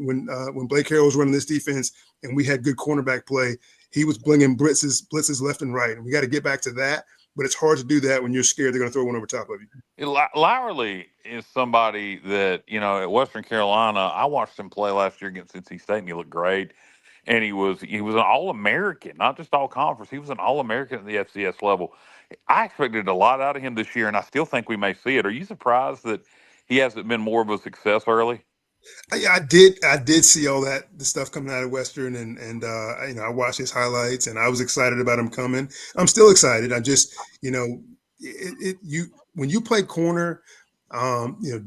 Blake Harrell was running this defense and we had good cornerback play, he was blinging blitzes left and right. And we got to get back to that. But it's hard to do that when you're scared they're going to throw one over top of you. Lowerly is somebody that, at Western Carolina, I watched him play last year against NC State, and he looked great. And he was an All-American, not just All-Conference. He was an All-American at the FCS level. I expected a lot out of him this year, and I still think we may see it. Are you surprised that he hasn't been more of a success early? I did see all the stuff coming out of Western, and I watched his highlights, and I was excited about him coming. I'm still excited. I just, when you play corner,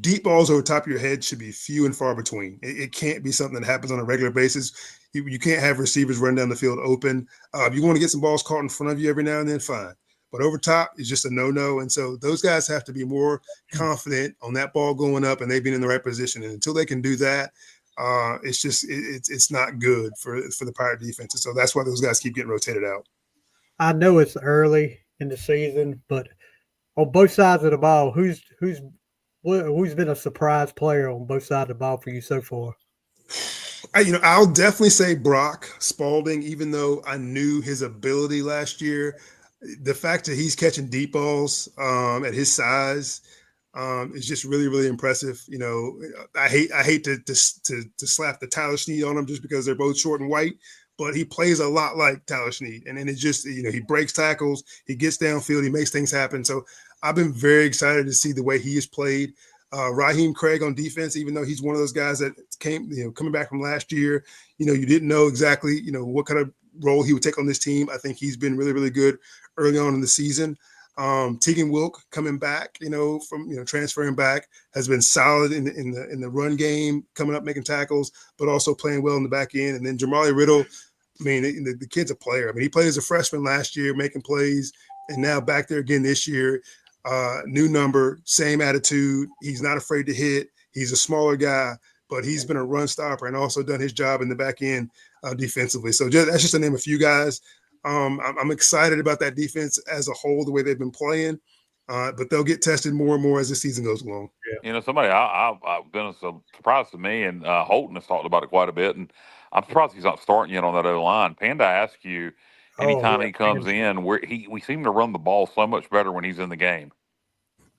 deep balls over the top of your head should be few and far between. It can't be something that happens on a regular basis. You can't have receivers run down the field open. If you want to get some balls caught in front of you every now and then, fine. But over top is just a no-no. And so those guys have to be more confident on that ball going up and they've been in the right position. And until they can do that, it's not good for the Pirate defense. And so that's why those guys keep getting rotated out. I know it's early in the season, but on both sides of the ball, who's been a surprise player on both sides of the ball for you so far? I'll definitely say Brock Spalding, even though I knew his ability last year. The fact that he's catching deep balls at his size is just really, really impressive. I hate to slap the Tyler Snead on him just because they're both short and white, but he plays a lot like Tyler Snead. And then it's just, he breaks tackles, he gets downfield, he makes things happen. So I've been very excited to see the way he has played. Raheem Craig on defense, even though he's one of those guys that came, coming back from last year, you didn't know exactly, what kind of role he would take on this team. I think he's been really, really good early on in the season. Tegan Wilk coming back, from transferring back, has been solid in the run game, coming up making tackles, but also playing well in the back end. And then Jamali Riddle, the kid's a player. He played as a freshman last year, making plays, and now back there again this year. New number, same attitude. He's not afraid to hit. He's a smaller guy, but he's been a run stopper and also done his job in the back end defensively. So that's just to name a few guys. I'm excited about that defense as a whole, the way they've been playing, but they'll get tested more and more as the season goes along. Yeah. Somebody I've been a surprise to me, and Holton has talked about it quite a bit, and I'm surprised he's not starting yet on that other line. Panda asks you, anytime he comes in, we seem to run the ball so much better when he's in the game.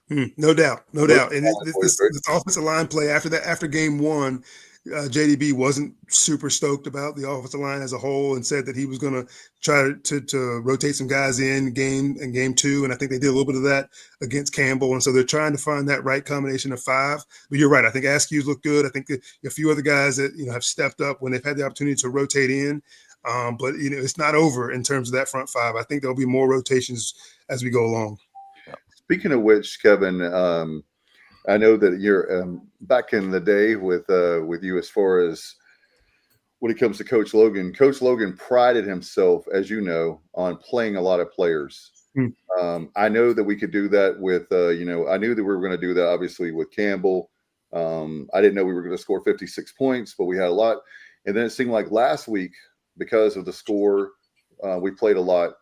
No doubt. And this offensive line play after game one, JDB wasn't super stoked about the offensive line as a whole and said that he was going to try to rotate some guys in game two. And I think they did a little bit of that against Campbell. And so they're trying to find that right combination of five. But you're right. I think Askew's looked good. I think a few other guys that, have stepped up when they've had the opportunity to rotate in. But it's not over in terms of that front five. I think there'll be more rotations as we go along. Speaking of which, Kevin, I know that you're back in the day with you as far as when it comes to Coach Logan. Coach Logan prided himself, as you know, on playing a lot of players. I know that we could do that with, I knew that we were going to do that, obviously, with Campbell. I didn't know we were going to score 56 points, but we had a lot. And then it seemed like last week, because of the score, we played a lot.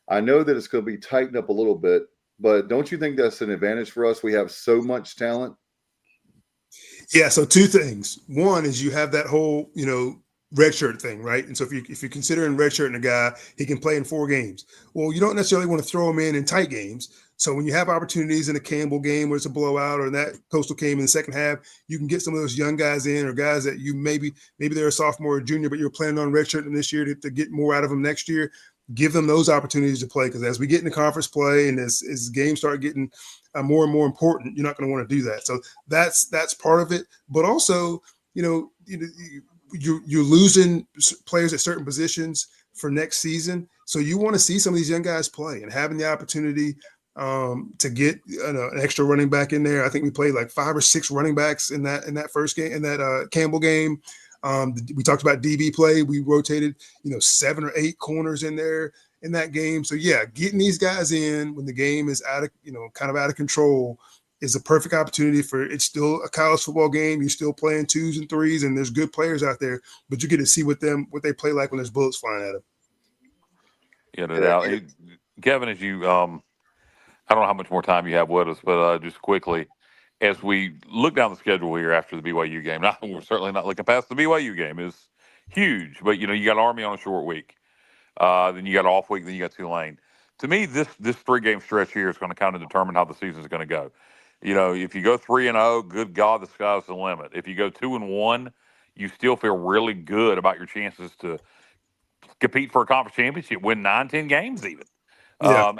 I know that it's going to be tightened up a little bit, but don't you think that's an advantage for us? We have so much talent. Yeah. So two things. One is you have that whole, redshirt thing, right? And so if you're considering redshirting a guy, he can play in 4 games. Well, you don't necessarily want to throw him in tight games. So when you have opportunities in a Campbell game where it's a blowout, or in that Coastal game in the second half, you can get some of those young guys in, or guys that you maybe they're a sophomore or junior, but you're planning on redshirting this year to get more out of them next year. Give them those opportunities to play, because as we get into conference play and as games start getting more and more important, you're not going to want to do that. So that's part of it. But also, you're losing players at certain positions for next season. So you want to see some of these young guys play, and having the opportunity to get an extra running back in there. I think we played like 5 or 6 running backs in that first game, in that Campbell game. We talked about DB play. We rotated, 7 or 8 corners in there in that game. So yeah, getting these guys in when the game is kind of out of control is a perfect opportunity for. It's still a college football game. You're still playing 2s and 3s, and there's good players out there, but you get to see what they play like when there's bullets flying at them. Yeah, no doubt. Hey, Kevin, as you, I don't know how much more time you have with us, but just quickly, as we look down the schedule here after the BYU game, we're certainly not looking past the BYU game. It's huge, but you got Army on a short week, then you got an off week, then you got Tulane. To me, this 3-game stretch here is going to kind of determine how the season is going to go. If you go 3-0, good God, the sky's the limit. If you go 2-1, you still feel really good about your chances to compete for a conference championship, win 9-10 games even. Yeah.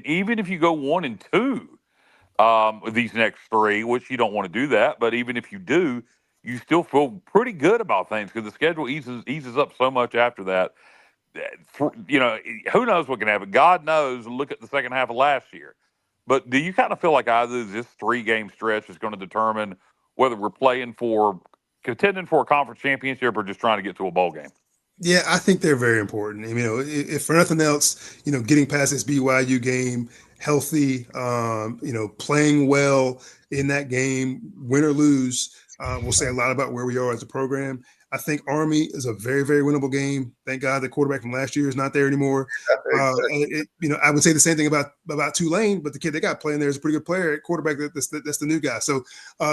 Even if you go 1-2 these next 3, which you don't want to do that, but even if you do, you still feel pretty good about things, because the schedule eases up so much after that. Who knows what can happen? God knows. Look at the second half of last year. But do you kind of feel like either this 3-game stretch is going to determine whether we're contending for a conference championship or just trying to get to a bowl game? Yeah, I think they're very important. If for nothing else, getting past this BYU game healthy, playing well in that game, win or lose, will say a lot about where we are as a program. I think Army is a very, very winnable game. Thank God the quarterback from last year is not there anymore. I would say the same thing about Tulane, but the kid they got playing there is a pretty good player at quarterback. That's the new guy. So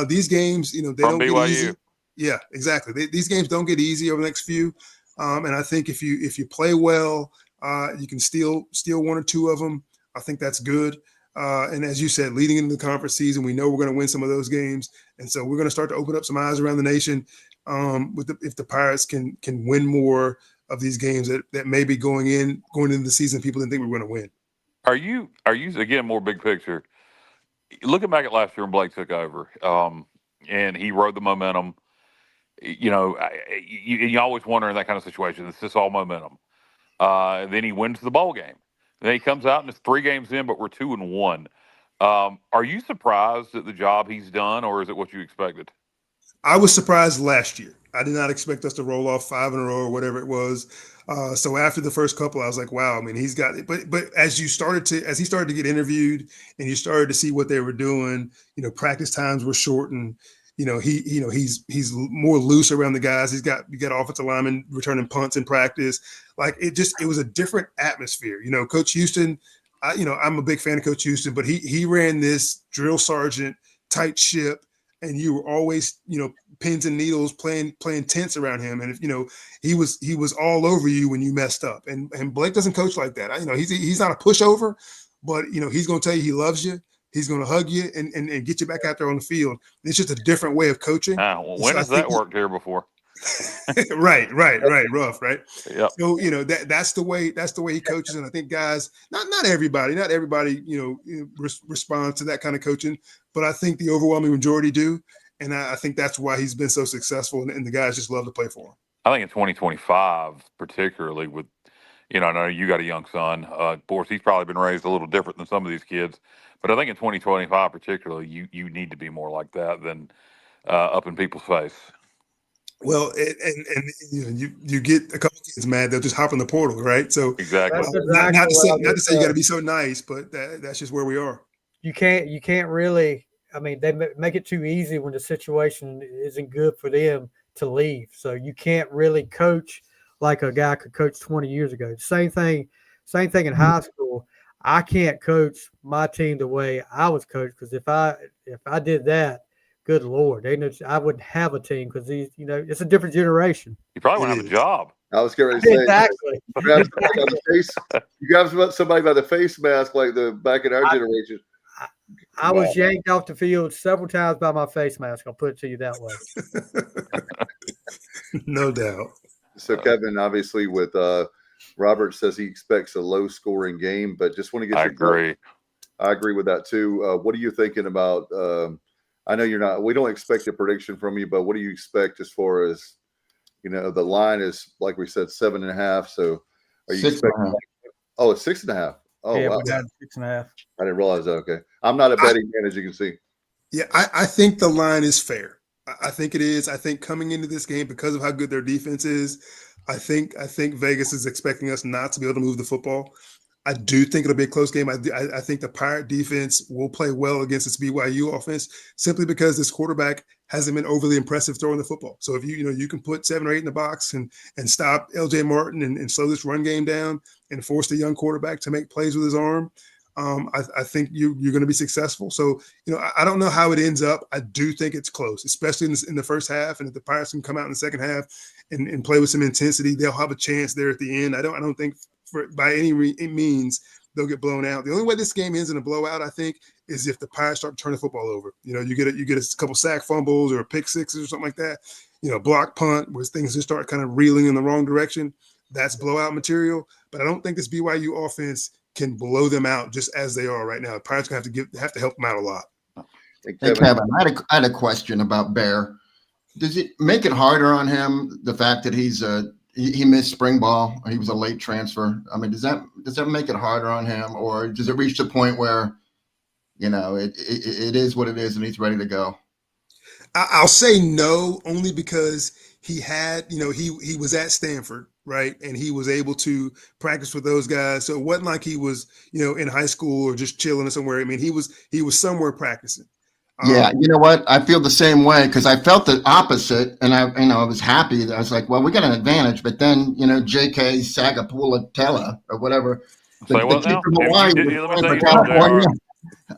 these games, they don't get easy. Yeah, exactly. These games don't get easy over the next few. And I think if you play well, you can steal 1 or 2 of them. I think that's good. And as you said, leading into the conference season, we know we're going to win some of those games, and so we're going to start to open up some eyes around the nation. If the Pirates can win more of these games that may be going into the season, people didn't think we were going to win. Are you again more big picture? Looking back at last year when Blake took over, and he rode the momentum. You always wonder in that kind of situation, is this all momentum? Then he wins the bowl game. Then he comes out and it's 3 games in, but we're 2-1. Are you surprised at the job he's done, or is it what you expected? I was surprised last year. I did not expect us to roll off 5 in a row or whatever it was. So after the first couple, I was like, wow, he's got it. But as he started to get interviewed and you started to see what they were doing, practice times were shortened. He's more loose around the guys. You got offensive linemen returning punts in practice. Like it was a different atmosphere. Coach Houston, I'm a big fan of Coach Houston, but he ran this drill sergeant tight ship, and you were always, pins and needles playing tense around him. And if he was all over you when you messed up. And Blake doesn't coach like that. He's not a pushover, but he's going to tell you he loves you. He's going to hug you and get you back out there on the field. It's just a different way of coaching. When has that worked here before? Right. Rough, right? Yep. So, that's the way he coaches. And I think guys, not everybody, responds to that kind of coaching, but I think the overwhelming majority do. And I think that's why he's been so successful. And the guys just love to play for him. I think in 2025, particularly with, I know you got a young son. Of course, he's probably been raised a little different than some of these kids. But I think in 2025, particularly, you need to be more like that than up in people's face. Well, and you get a couple kids mad, they'll just hop in the portal, right? So exactly. Not to say you got to be so nice, but that's just where we are. You can't really. They make it too easy when the situation isn't good for them to leave. So you can't really coach like a guy could coach 20 years ago. Same thing in high school. I can't coach my team the way I was coached, because if I did that, good Lord, I wouldn't have a team, because it's a different generation. You probably wouldn't have a job. I was getting ready to say exactly. You grab somebody by the face mask like the back in our generation. I was yanked off the field several times by my face mask. I'll put it to you that way. No doubt. So Kevin, obviously, with Robert says he expects a low-scoring game, but just want to get your thoughts. I agree with that too. What are you thinking about? I know you're not. We don't expect a prediction from you, but what do you expect as far as the line is? Like we said, 7.5. So are you expecting? Oh, it's 6.5. Oh, yeah, wow. we got 6.5. I didn't realize that. Okay, I'm not a betting man, as you can see. Yeah, I think the line is fair. I think it is. I think coming into this game, because of how good their defense is, I think Vegas is expecting us not to be able to move the football. I do think it'll be a close game. I think the Pirate defense will play well against this BYU offense simply because this quarterback hasn't been overly impressive throwing the football. So if you can put 7 or 8 in the box and stop LJ Martin and slow this run game down and force the young quarterback to make plays with his arm, I think you're going to be successful. So, I don't know how it ends up. I do think it's close, especially in the first half. And if the Pirates can come out in the second half and play with some intensity, they'll have a chance there at the end. I don't think by any means they'll get blown out. The only way this game ends in a blowout, I think, is if the Pirates start to turn the football over. You get a couple sack fumbles or pick sixes or something like that. Block punt where things just start kind of reeling in the wrong direction. That's blowout material. But I don't think this BYU offense can blow them out just as they are right now. The Pirates have to help them out a lot. Hey, Kevin, I had a question about Bear. Does it make it harder on him, the fact that he missed spring ball, or he was a late transfer? I mean, does that make it harder on him, or does it reach the point where, it is what it is and he's ready to go? I'll say no, only because he had, he was at Stanford, right? And he was able to practice with those guys. So it wasn't like he was, in high school or just chilling somewhere. I mean, he was somewhere practicing. Yeah, you know what? I feel the same way because I felt the opposite, and I was happy. That I was like, well, we got an advantage. But then, J.K. Sagapula or whatever, the kid from Hawaii was playing for California.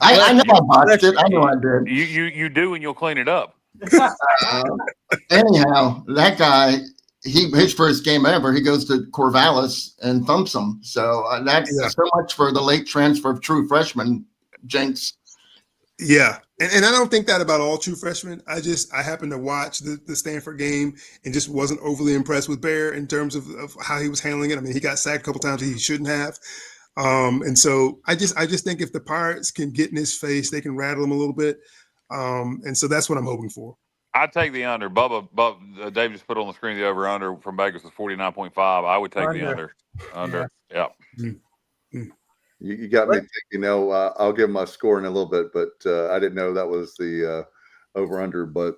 I know I botched it. I know I did. You do, and you'll clean it up. Anyhow, that guy, his first game ever, he goes to Corvallis and thumps him. So so much for the late transfer of true freshman jinx. Yeah. And I don't think that about all true freshmen. I happened to watch the Stanford game and just wasn't overly impressed with Bear in terms of how he was handling it. I mean, he got sacked a couple times he shouldn't have. And so I just think if the Pirates can get in his face, they can rattle him a little bit. And so that's what I'm hoping for. I'd take the under. Bubba, Dave just put on the screen the over-under from Vegas is 49.5. I would take the under. Under. Yeah. Mm-hmm. You got me thinking, I'll give my score in a little bit, but I didn't know that was the over-under. But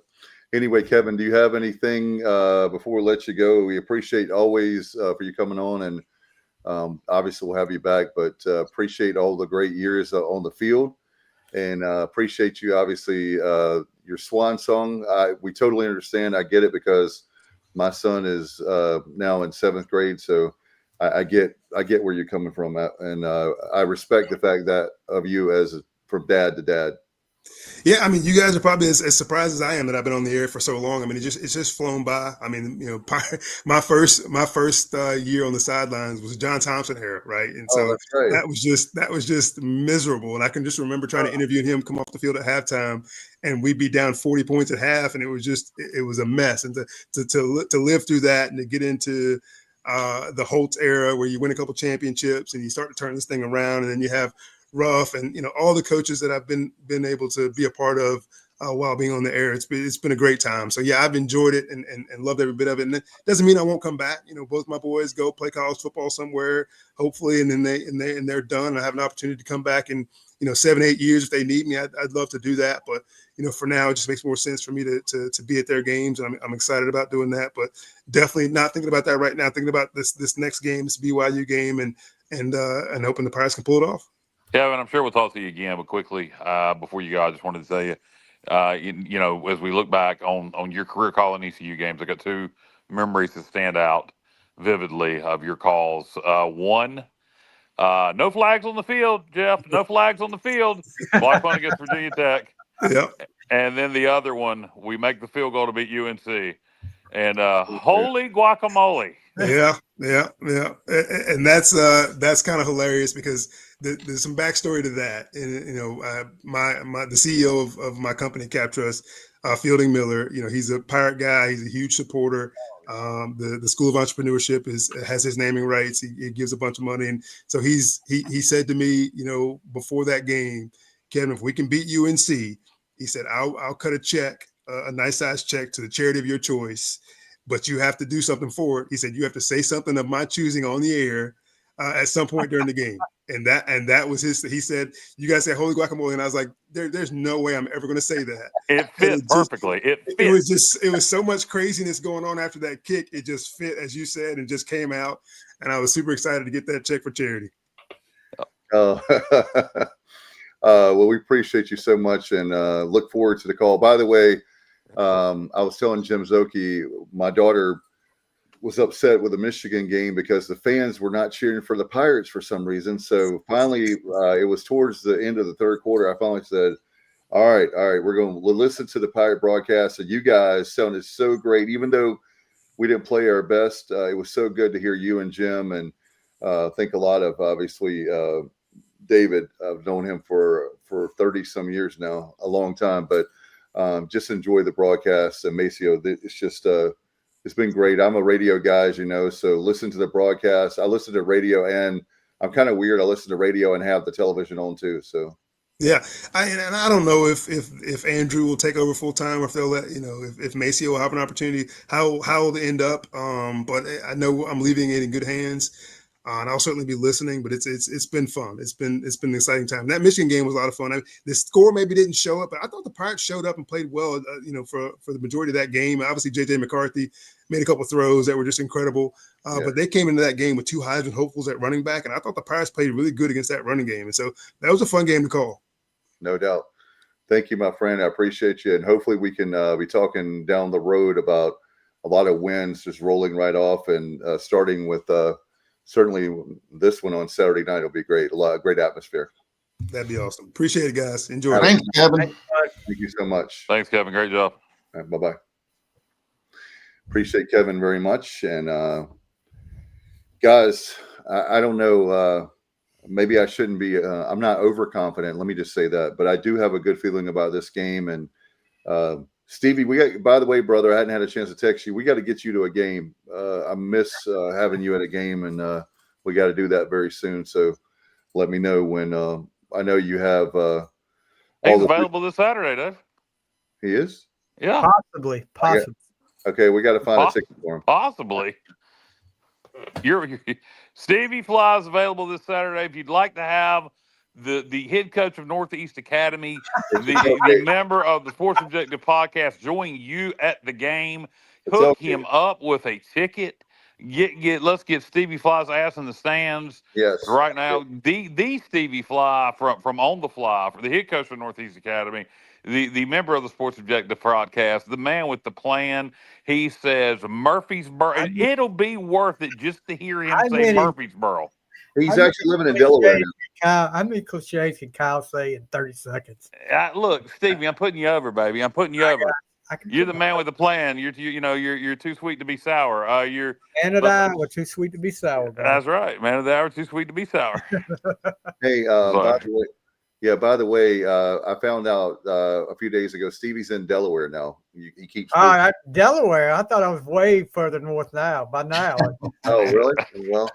anyway, Kevin, do you have anything before we let you go? We appreciate always for you coming on, and obviously we'll have you back, but appreciate all the great years on the field, and appreciate you, obviously, your swan song. We totally understand. I get it because my son is now in 7th grade, so I get where you're coming from, and I respect the fact that of you as from dad to dad. Yeah, I mean, you guys are probably as surprised as I am that I've been on the air for so long. I mean, it's just flown by. I mean, my first year on the sidelines was John Thompson era, right? And so that's right. that was just miserable. And I can just remember trying to interview him, come off the field at halftime, and we'd be down 40 points at half, and it was a mess. And to live through that and to get into the Holtz era where you win a couple championships and you start to turn this thing around, and then you have Ruff and all the coaches that I've been able to be a part of while being on the air. It's been a great time. So yeah, I've enjoyed it and loved every bit of it. And it doesn't mean I won't come back. Both my boys go play college football somewhere, hopefully, and then they're done. I have an opportunity to come back in 7-8 years if they need me. I'd love to do that, but for now it just makes more sense for me to be at their games, and I'm excited about doing that. But definitely not thinking about that right now. Thinking about this next game, this BYU game, and hoping the Pirates can pull it off. Kevin, I'm sure we'll talk to you again, but quickly before you go, I just wanted to tell you, as we look back on your career calling ECU games, I got 2 memories that stand out vividly of your calls. One, no flags on the field, Jeff. No flags on the field. Black fun against Virginia Tech. Yep. And then the other one, we make the field goal to beat UNC. And holy guacamole. Yeah. And that's kind of hilarious because there's some backstory to that. And, the CEO of my company, Cap Trust, Fielding Miller, he's a Pirate guy. He's a huge supporter. The School of Entrepreneurship has his naming rights. He gives a bunch of money. And so he said to me, before that game, Kevin, if we can beat UNC, he said, I'll cut a check, a nice size check to the charity of your choice, but you have to do something for it. He said, you have to say something of my choosing on the air at some point during the game. And that was he said, you guys say holy guacamole. And I was like, there's no way I'm ever going to say that. It fit perfectly. It was so much craziness going on after that kick. It just fit, as you said, and just came out. And I was super excited to get that check for charity. Well, we appreciate you so much and look forward to the call. By the way, I was telling Jim Zoki, my daughter was upset with the Michigan game because the fans were not cheering for the Pirates for some reason. So finally, it was towards the end of the third quarter. I finally said, all right, we're going to listen to the Pirate broadcast. And you guys sounded so great. Even though we didn't play our best, it was so good to hear you and Jim. And think a lot of, obviously, David. I've known him for 30 some years now, a long time, but just enjoy the broadcast. And Maceo, it's just, it's been great. I'm a radio guy, as you know, so listen to the broadcast. I listen to radio, and I'm kind of weird. I listen to radio and have the television on too. So, yeah, I don't know if Andrew will take over full time or if they'll let if Maceo will have an opportunity, how it'll end up. But I know I'm leaving it in good hands, and I'll certainly be listening. But it's been fun. It's been an exciting time. That Michigan game was a lot of fun. The score maybe didn't show up, but I thought the Pirates showed up and played well. For the majority of that game. Obviously, JJ McCarthy made a couple of throws that were just incredible. But they came into that game with two Heisman hopefuls at running back, and I thought the Pirates played really good against that running game. And so that was a fun game to call. No doubt. Thank you, my friend. I appreciate you. And hopefully we can be talking down the road about a lot of wins just rolling right off and starting with certainly this one on Saturday night will be great. A lot of great atmosphere. That'd be awesome. Appreciate it, guys. Enjoy. Thanks, Kevin. Thank you so much. Thanks, Kevin. Great job. All right, bye-bye. Appreciate Kevin very much. And guys, I don't know. Maybe I shouldn't be. I'm not overconfident. Let me just say that. But I do have a good feeling about this game. And Stevie, by the way, brother, I hadn't had a chance to text you. We got to get you to a game. I miss having you at a game, and we got to do that very soon. So let me know when. I know you have. He's available this Saturday, Dave. He is? Yeah. Possibly. Okay, we got to find a ticket for him. Possibly. Stevie Fly is available this Saturday. If you'd like to have the head coach of Northeast Academy, the member of the Sports Objective podcast, join you at the game, hook him up with a ticket. Let's get Stevie Fly's ass in the stands. Yes. Right now, the Stevie Fly from On the Fly, for the head coach of Northeast Academy, the member of the Sports Objective podcast, the man with the plan. He says Murfreesboro. It'll be worth it just to hear him say Murfreesboro. He's actually living in Delaware now. How many cliches can Kyle say in 30 seconds? Look, Stevie, I'm putting you over, baby. I'm putting you over. You're the man with the plan. You're too sweet to be sour. Man of the hour, too sweet to be sour. Bro. That's right. Man of the hour, too sweet to be sour. Hey, by the way, I found out a few days ago, Stevie's in Delaware now. He keeps. Delaware. I thought I was way further north now. By now. Oh, really? Well,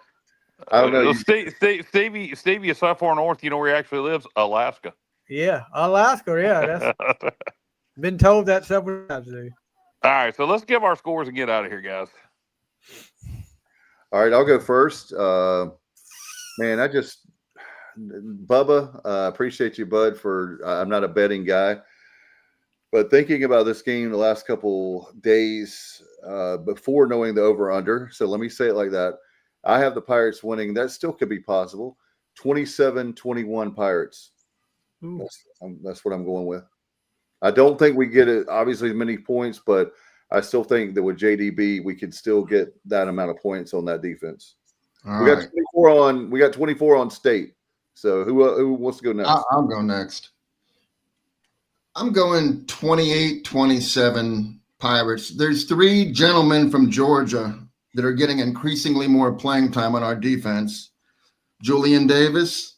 I don't know. Stevie is so far north. You know where he actually lives? Alaska. Yeah, Alaska. Yeah, that's been told that several times, dude. All right, so let's give our scores and get out of here, guys. All right, I'll go first. Man, Bubba, appreciate you, bud, for I'm not a betting guy. But thinking about this game the last couple days before knowing the over-under, so let me say it like that. I have the Pirates winning. That still could be possible. 27-21 Pirates. That's what I'm going with. I don't think we get it, obviously, many points, but I still think that with JDB, we can still get that amount of points on that defense. We got 24 on State. So who wants to go next? I'll go next. I'm going 28-27 Pirates. There's three gentlemen from Georgia that are getting increasingly more playing time on our defense. Julian Davis,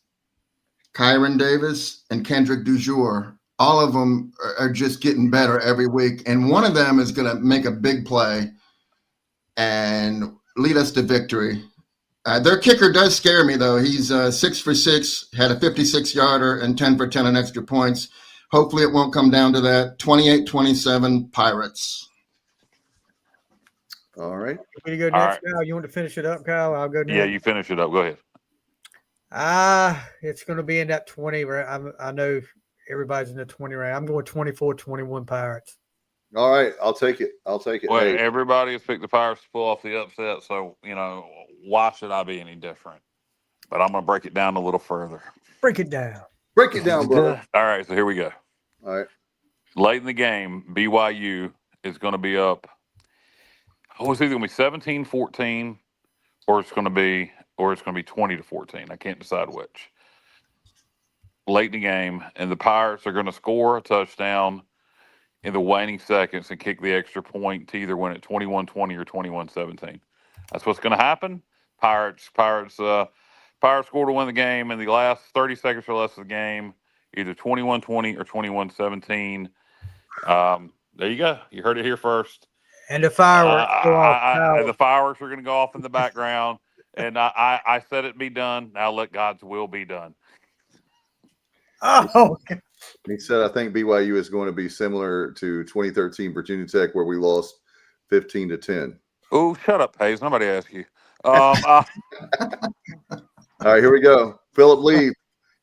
Kyron Davis, and Kendrick Dujour. All of them are just getting better every week. And one of them is going to make a big play and lead us to victory. Their kicker does scare me, though. He's 6 for 6, had a 56-yarder and 10 for 10 on extra points. Hopefully it won't come down to that. 28-27 Pirates. All right. You go next, Kyle? You want to finish it up, Kyle? I'll go next. Yeah, you finish it up. Go ahead. It's going to be in that 20 range. I know everybody's in the 20 range. I'm going 24-21 Pirates. All right, I'll take it. Well, hey, everybody has picked the Pirates to pull off the upset, so why should I be any different? But I'm going to break it down a little further. Break it down. Break it down, brother. All right, so here we go. All right. Late in the game, BYU is going to be up. It's either going to be 17-14, or it's going to be 20-14. I can't decide which. Late in the game, and the Pirates are going to score a touchdown in the waning seconds and kick the extra point to either win at 21-20 or 21-17. That's what's going to happen. Pirates scored to win the game in the last 30 seconds or less of the game, either 21-20 or 21-17. There you go. You heard it here first. And the fireworks go off. The fireworks are going to go off in the background. And I said it be done. Now let God's will be done. Oh, he said, I think BYU is going to be similar to 2013 Virginia Tech, where we lost 15-10. Oh, shut up, Hayes. Nobody asked you. All right, here we go. Philip Lee,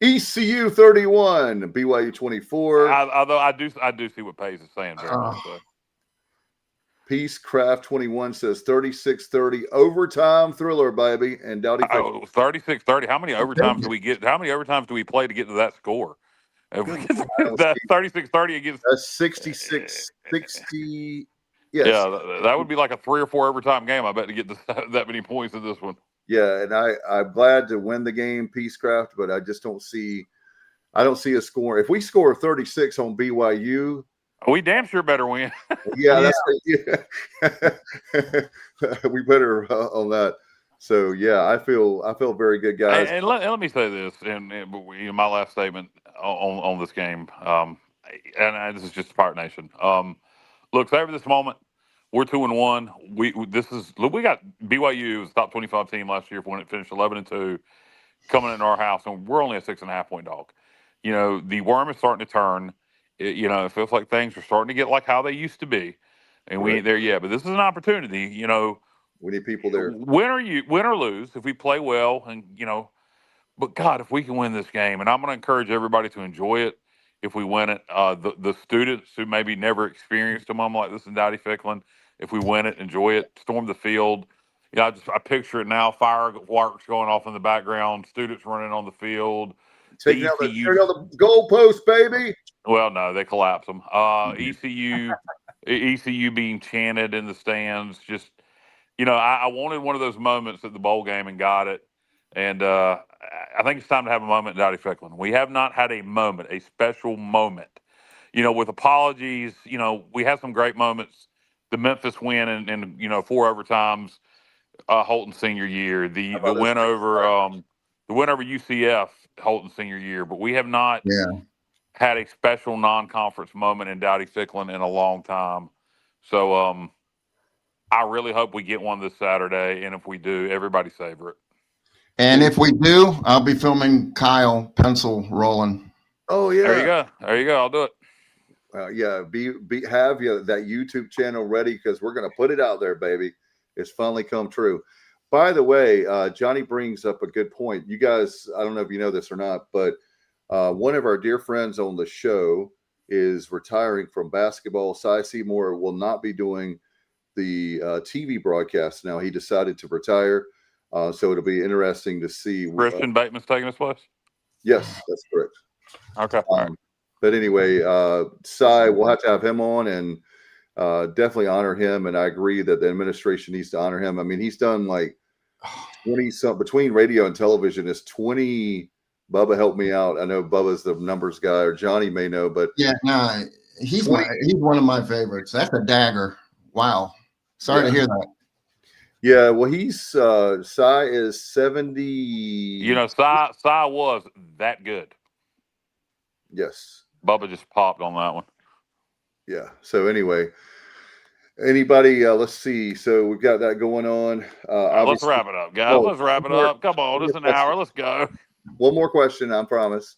ECU 31, BYU 24. Although I do see what Hayes is saying very much. So. Peacecraft 21 says 36-30 overtime thriller, baby. And Dowdy 36-30. How many overtimes do we get? How many overtimes do we play to get to that score? If we get that 36-30 against 66-60. Yes. Yeah, that would be like a 3 or 4 overtime game, I bet, to get that many points in this one. Yeah, and I'm glad to win the game, Peacecraft, but I just don't see a score. If we score 36 on BYU, we damn sure better win. Yeah. We better on that. So yeah, I feel very good, guys. And let me say this, and my last statement on this game, and this is just Pirate Nation. Look, savor this moment. We're 2-1. We got BYU was top 25 team last year when it finished 11-2, coming into our house, and we're only a 6.5 point dog. The worm is starting to turn. It feels like things are starting to get like how they used to be, and we ain't there yet. But this is an opportunity. We need people there. Win or lose, if we play well, and but God, if we can win this game, and I'm going to encourage everybody to enjoy it. If we win it, the students who maybe never experienced a moment like this in Dowdy Ficklin, if we win it, enjoy it, storm the field. I picture it now, fireworks going off in the background, students running on the field. Take down the goalpost, baby. Well, no, they collapse them. ECU being chanted in the stands. Just, I wanted one of those moments at the bowl game and got it. And I think it's time to have a moment at Dowdy Ficklin. We have not had a moment, a special moment. With apologies, we had some great moments. The Memphis win and 4 overtimes, Holton senior year. The win over UCF, Holton senior year. But we have not had a special non-conference moment in Dowdy Ficklin in a long time. So I really hope we get one this Saturday. And if we do, everybody savor it. And if we do, I'll be filming Kyle pencil rolling. Oh yeah, there you go. I'll do it. Have that YouTube channel ready, because we're gonna put it out there, baby. It's finally come true. By the way, Johnny brings up a good point. You guys, I don't know if you know this or not, but one of our dear friends on the show is retiring from basketball. Cy Seymour will not be doing the TV broadcast now. He decided to retire. So it'll be interesting to see. Christian Bateman's taking his place? Yes, that's correct. Okay. All right. But anyway, Cy, we'll have to have him on and definitely honor him. And I agree that the administration needs to honor him. I mean, he's done like 20-something between radio and television. Is 20. Bubba, help me out. I know Bubba's the numbers guy, or Johnny may know, but he's one of my favorites. That's a dagger. Wow. Sorry to hear that. Yeah, well, Cy is 70. Cy was that good. Yes. Bubba just popped on that one. Yeah. So anyway, anybody? Let's see. So we've got that going on. Let's wrap it up, guys. Let's wrap it up. Come on, it's an hour. Let's go. One more question, I promise.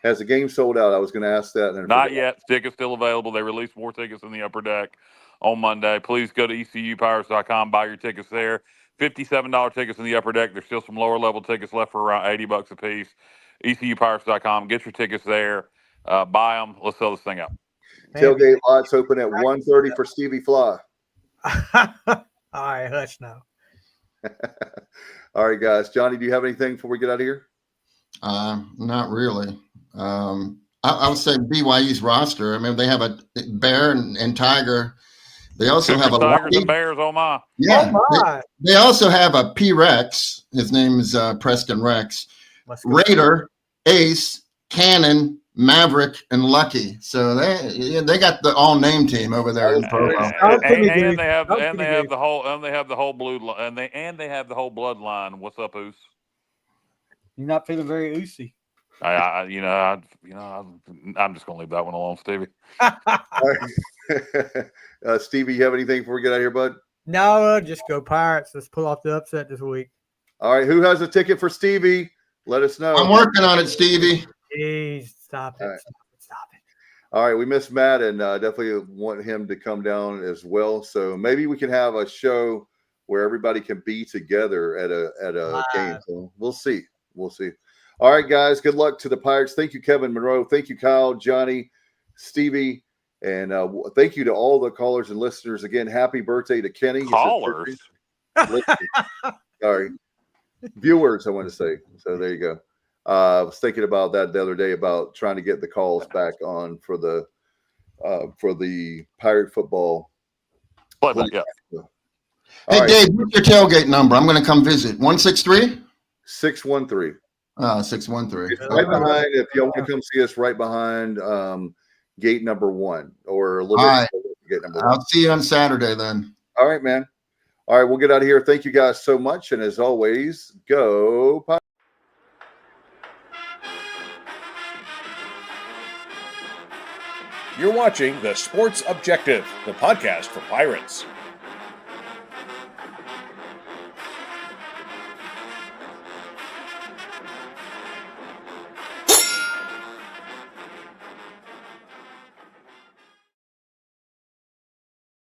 Has the game sold out? I was going to ask that. And Not yet. Tickets still available. They released more tickets in the upper deck on Monday. Please go to ECUPirates.com. Buy your tickets there. $57 tickets in the upper deck. There's still some lower level tickets left for around $80 a piece. ECUPirates.com. Get your tickets there. Buy them. Let's sell this thing out. Tailgate lots open at 1:30 for Stevie Fly. All right, hush now. All right, guys. Johnny, do you have anything before we get out of here? Not really. I would say BYU's roster. I mean, they have a Bear and Tiger. They also have a Tigers and Bears. Oh my! Yeah, they also have a P-Rex. His name is Preston Rex. Raider, Ace, Cannon, Maverick, and Lucky. So they got the all name team over there in Provo. And they have the whole bloodline. What's up, Oos? You're not feeling very oosy. I'm just gonna leave that one alone, Stevie. Stevie, you have anything before we get out of here, bud? No, just go Pirates. Let's pull off the upset this week. All right, who has a ticket for Stevie? Let us know. I'm working on it, Stevie. Jeez, stop it. All right. Stop it. All right, we miss Matt and definitely want him to come down as well. So maybe we can have a show where everybody can be together at a game. So we'll see. All right, guys. Good luck to the Pirates. Thank you, Kevin Monroe. Thank you, Kyle, Johnny, Stevie, and thank you to all the callers and listeners. Again, happy birthday to Kenny. Callers. Sorry, viewers. I want to say. So there you go. I was thinking about that the other day about trying to get the calls back on for the Pirate football. Yeah. Hey, right. Dave, what's your tailgate number? I'm going to come visit. 163? 613. 613. It's right behind, if you want to come see us, right behind gate number 1 or a little bit gate number 1. I'll see you on Saturday then. All right, man. All right, we'll get out of here. Thank you guys so much. And as always, go Pirates. You're watching The Sports Objective, the podcast for Pirates.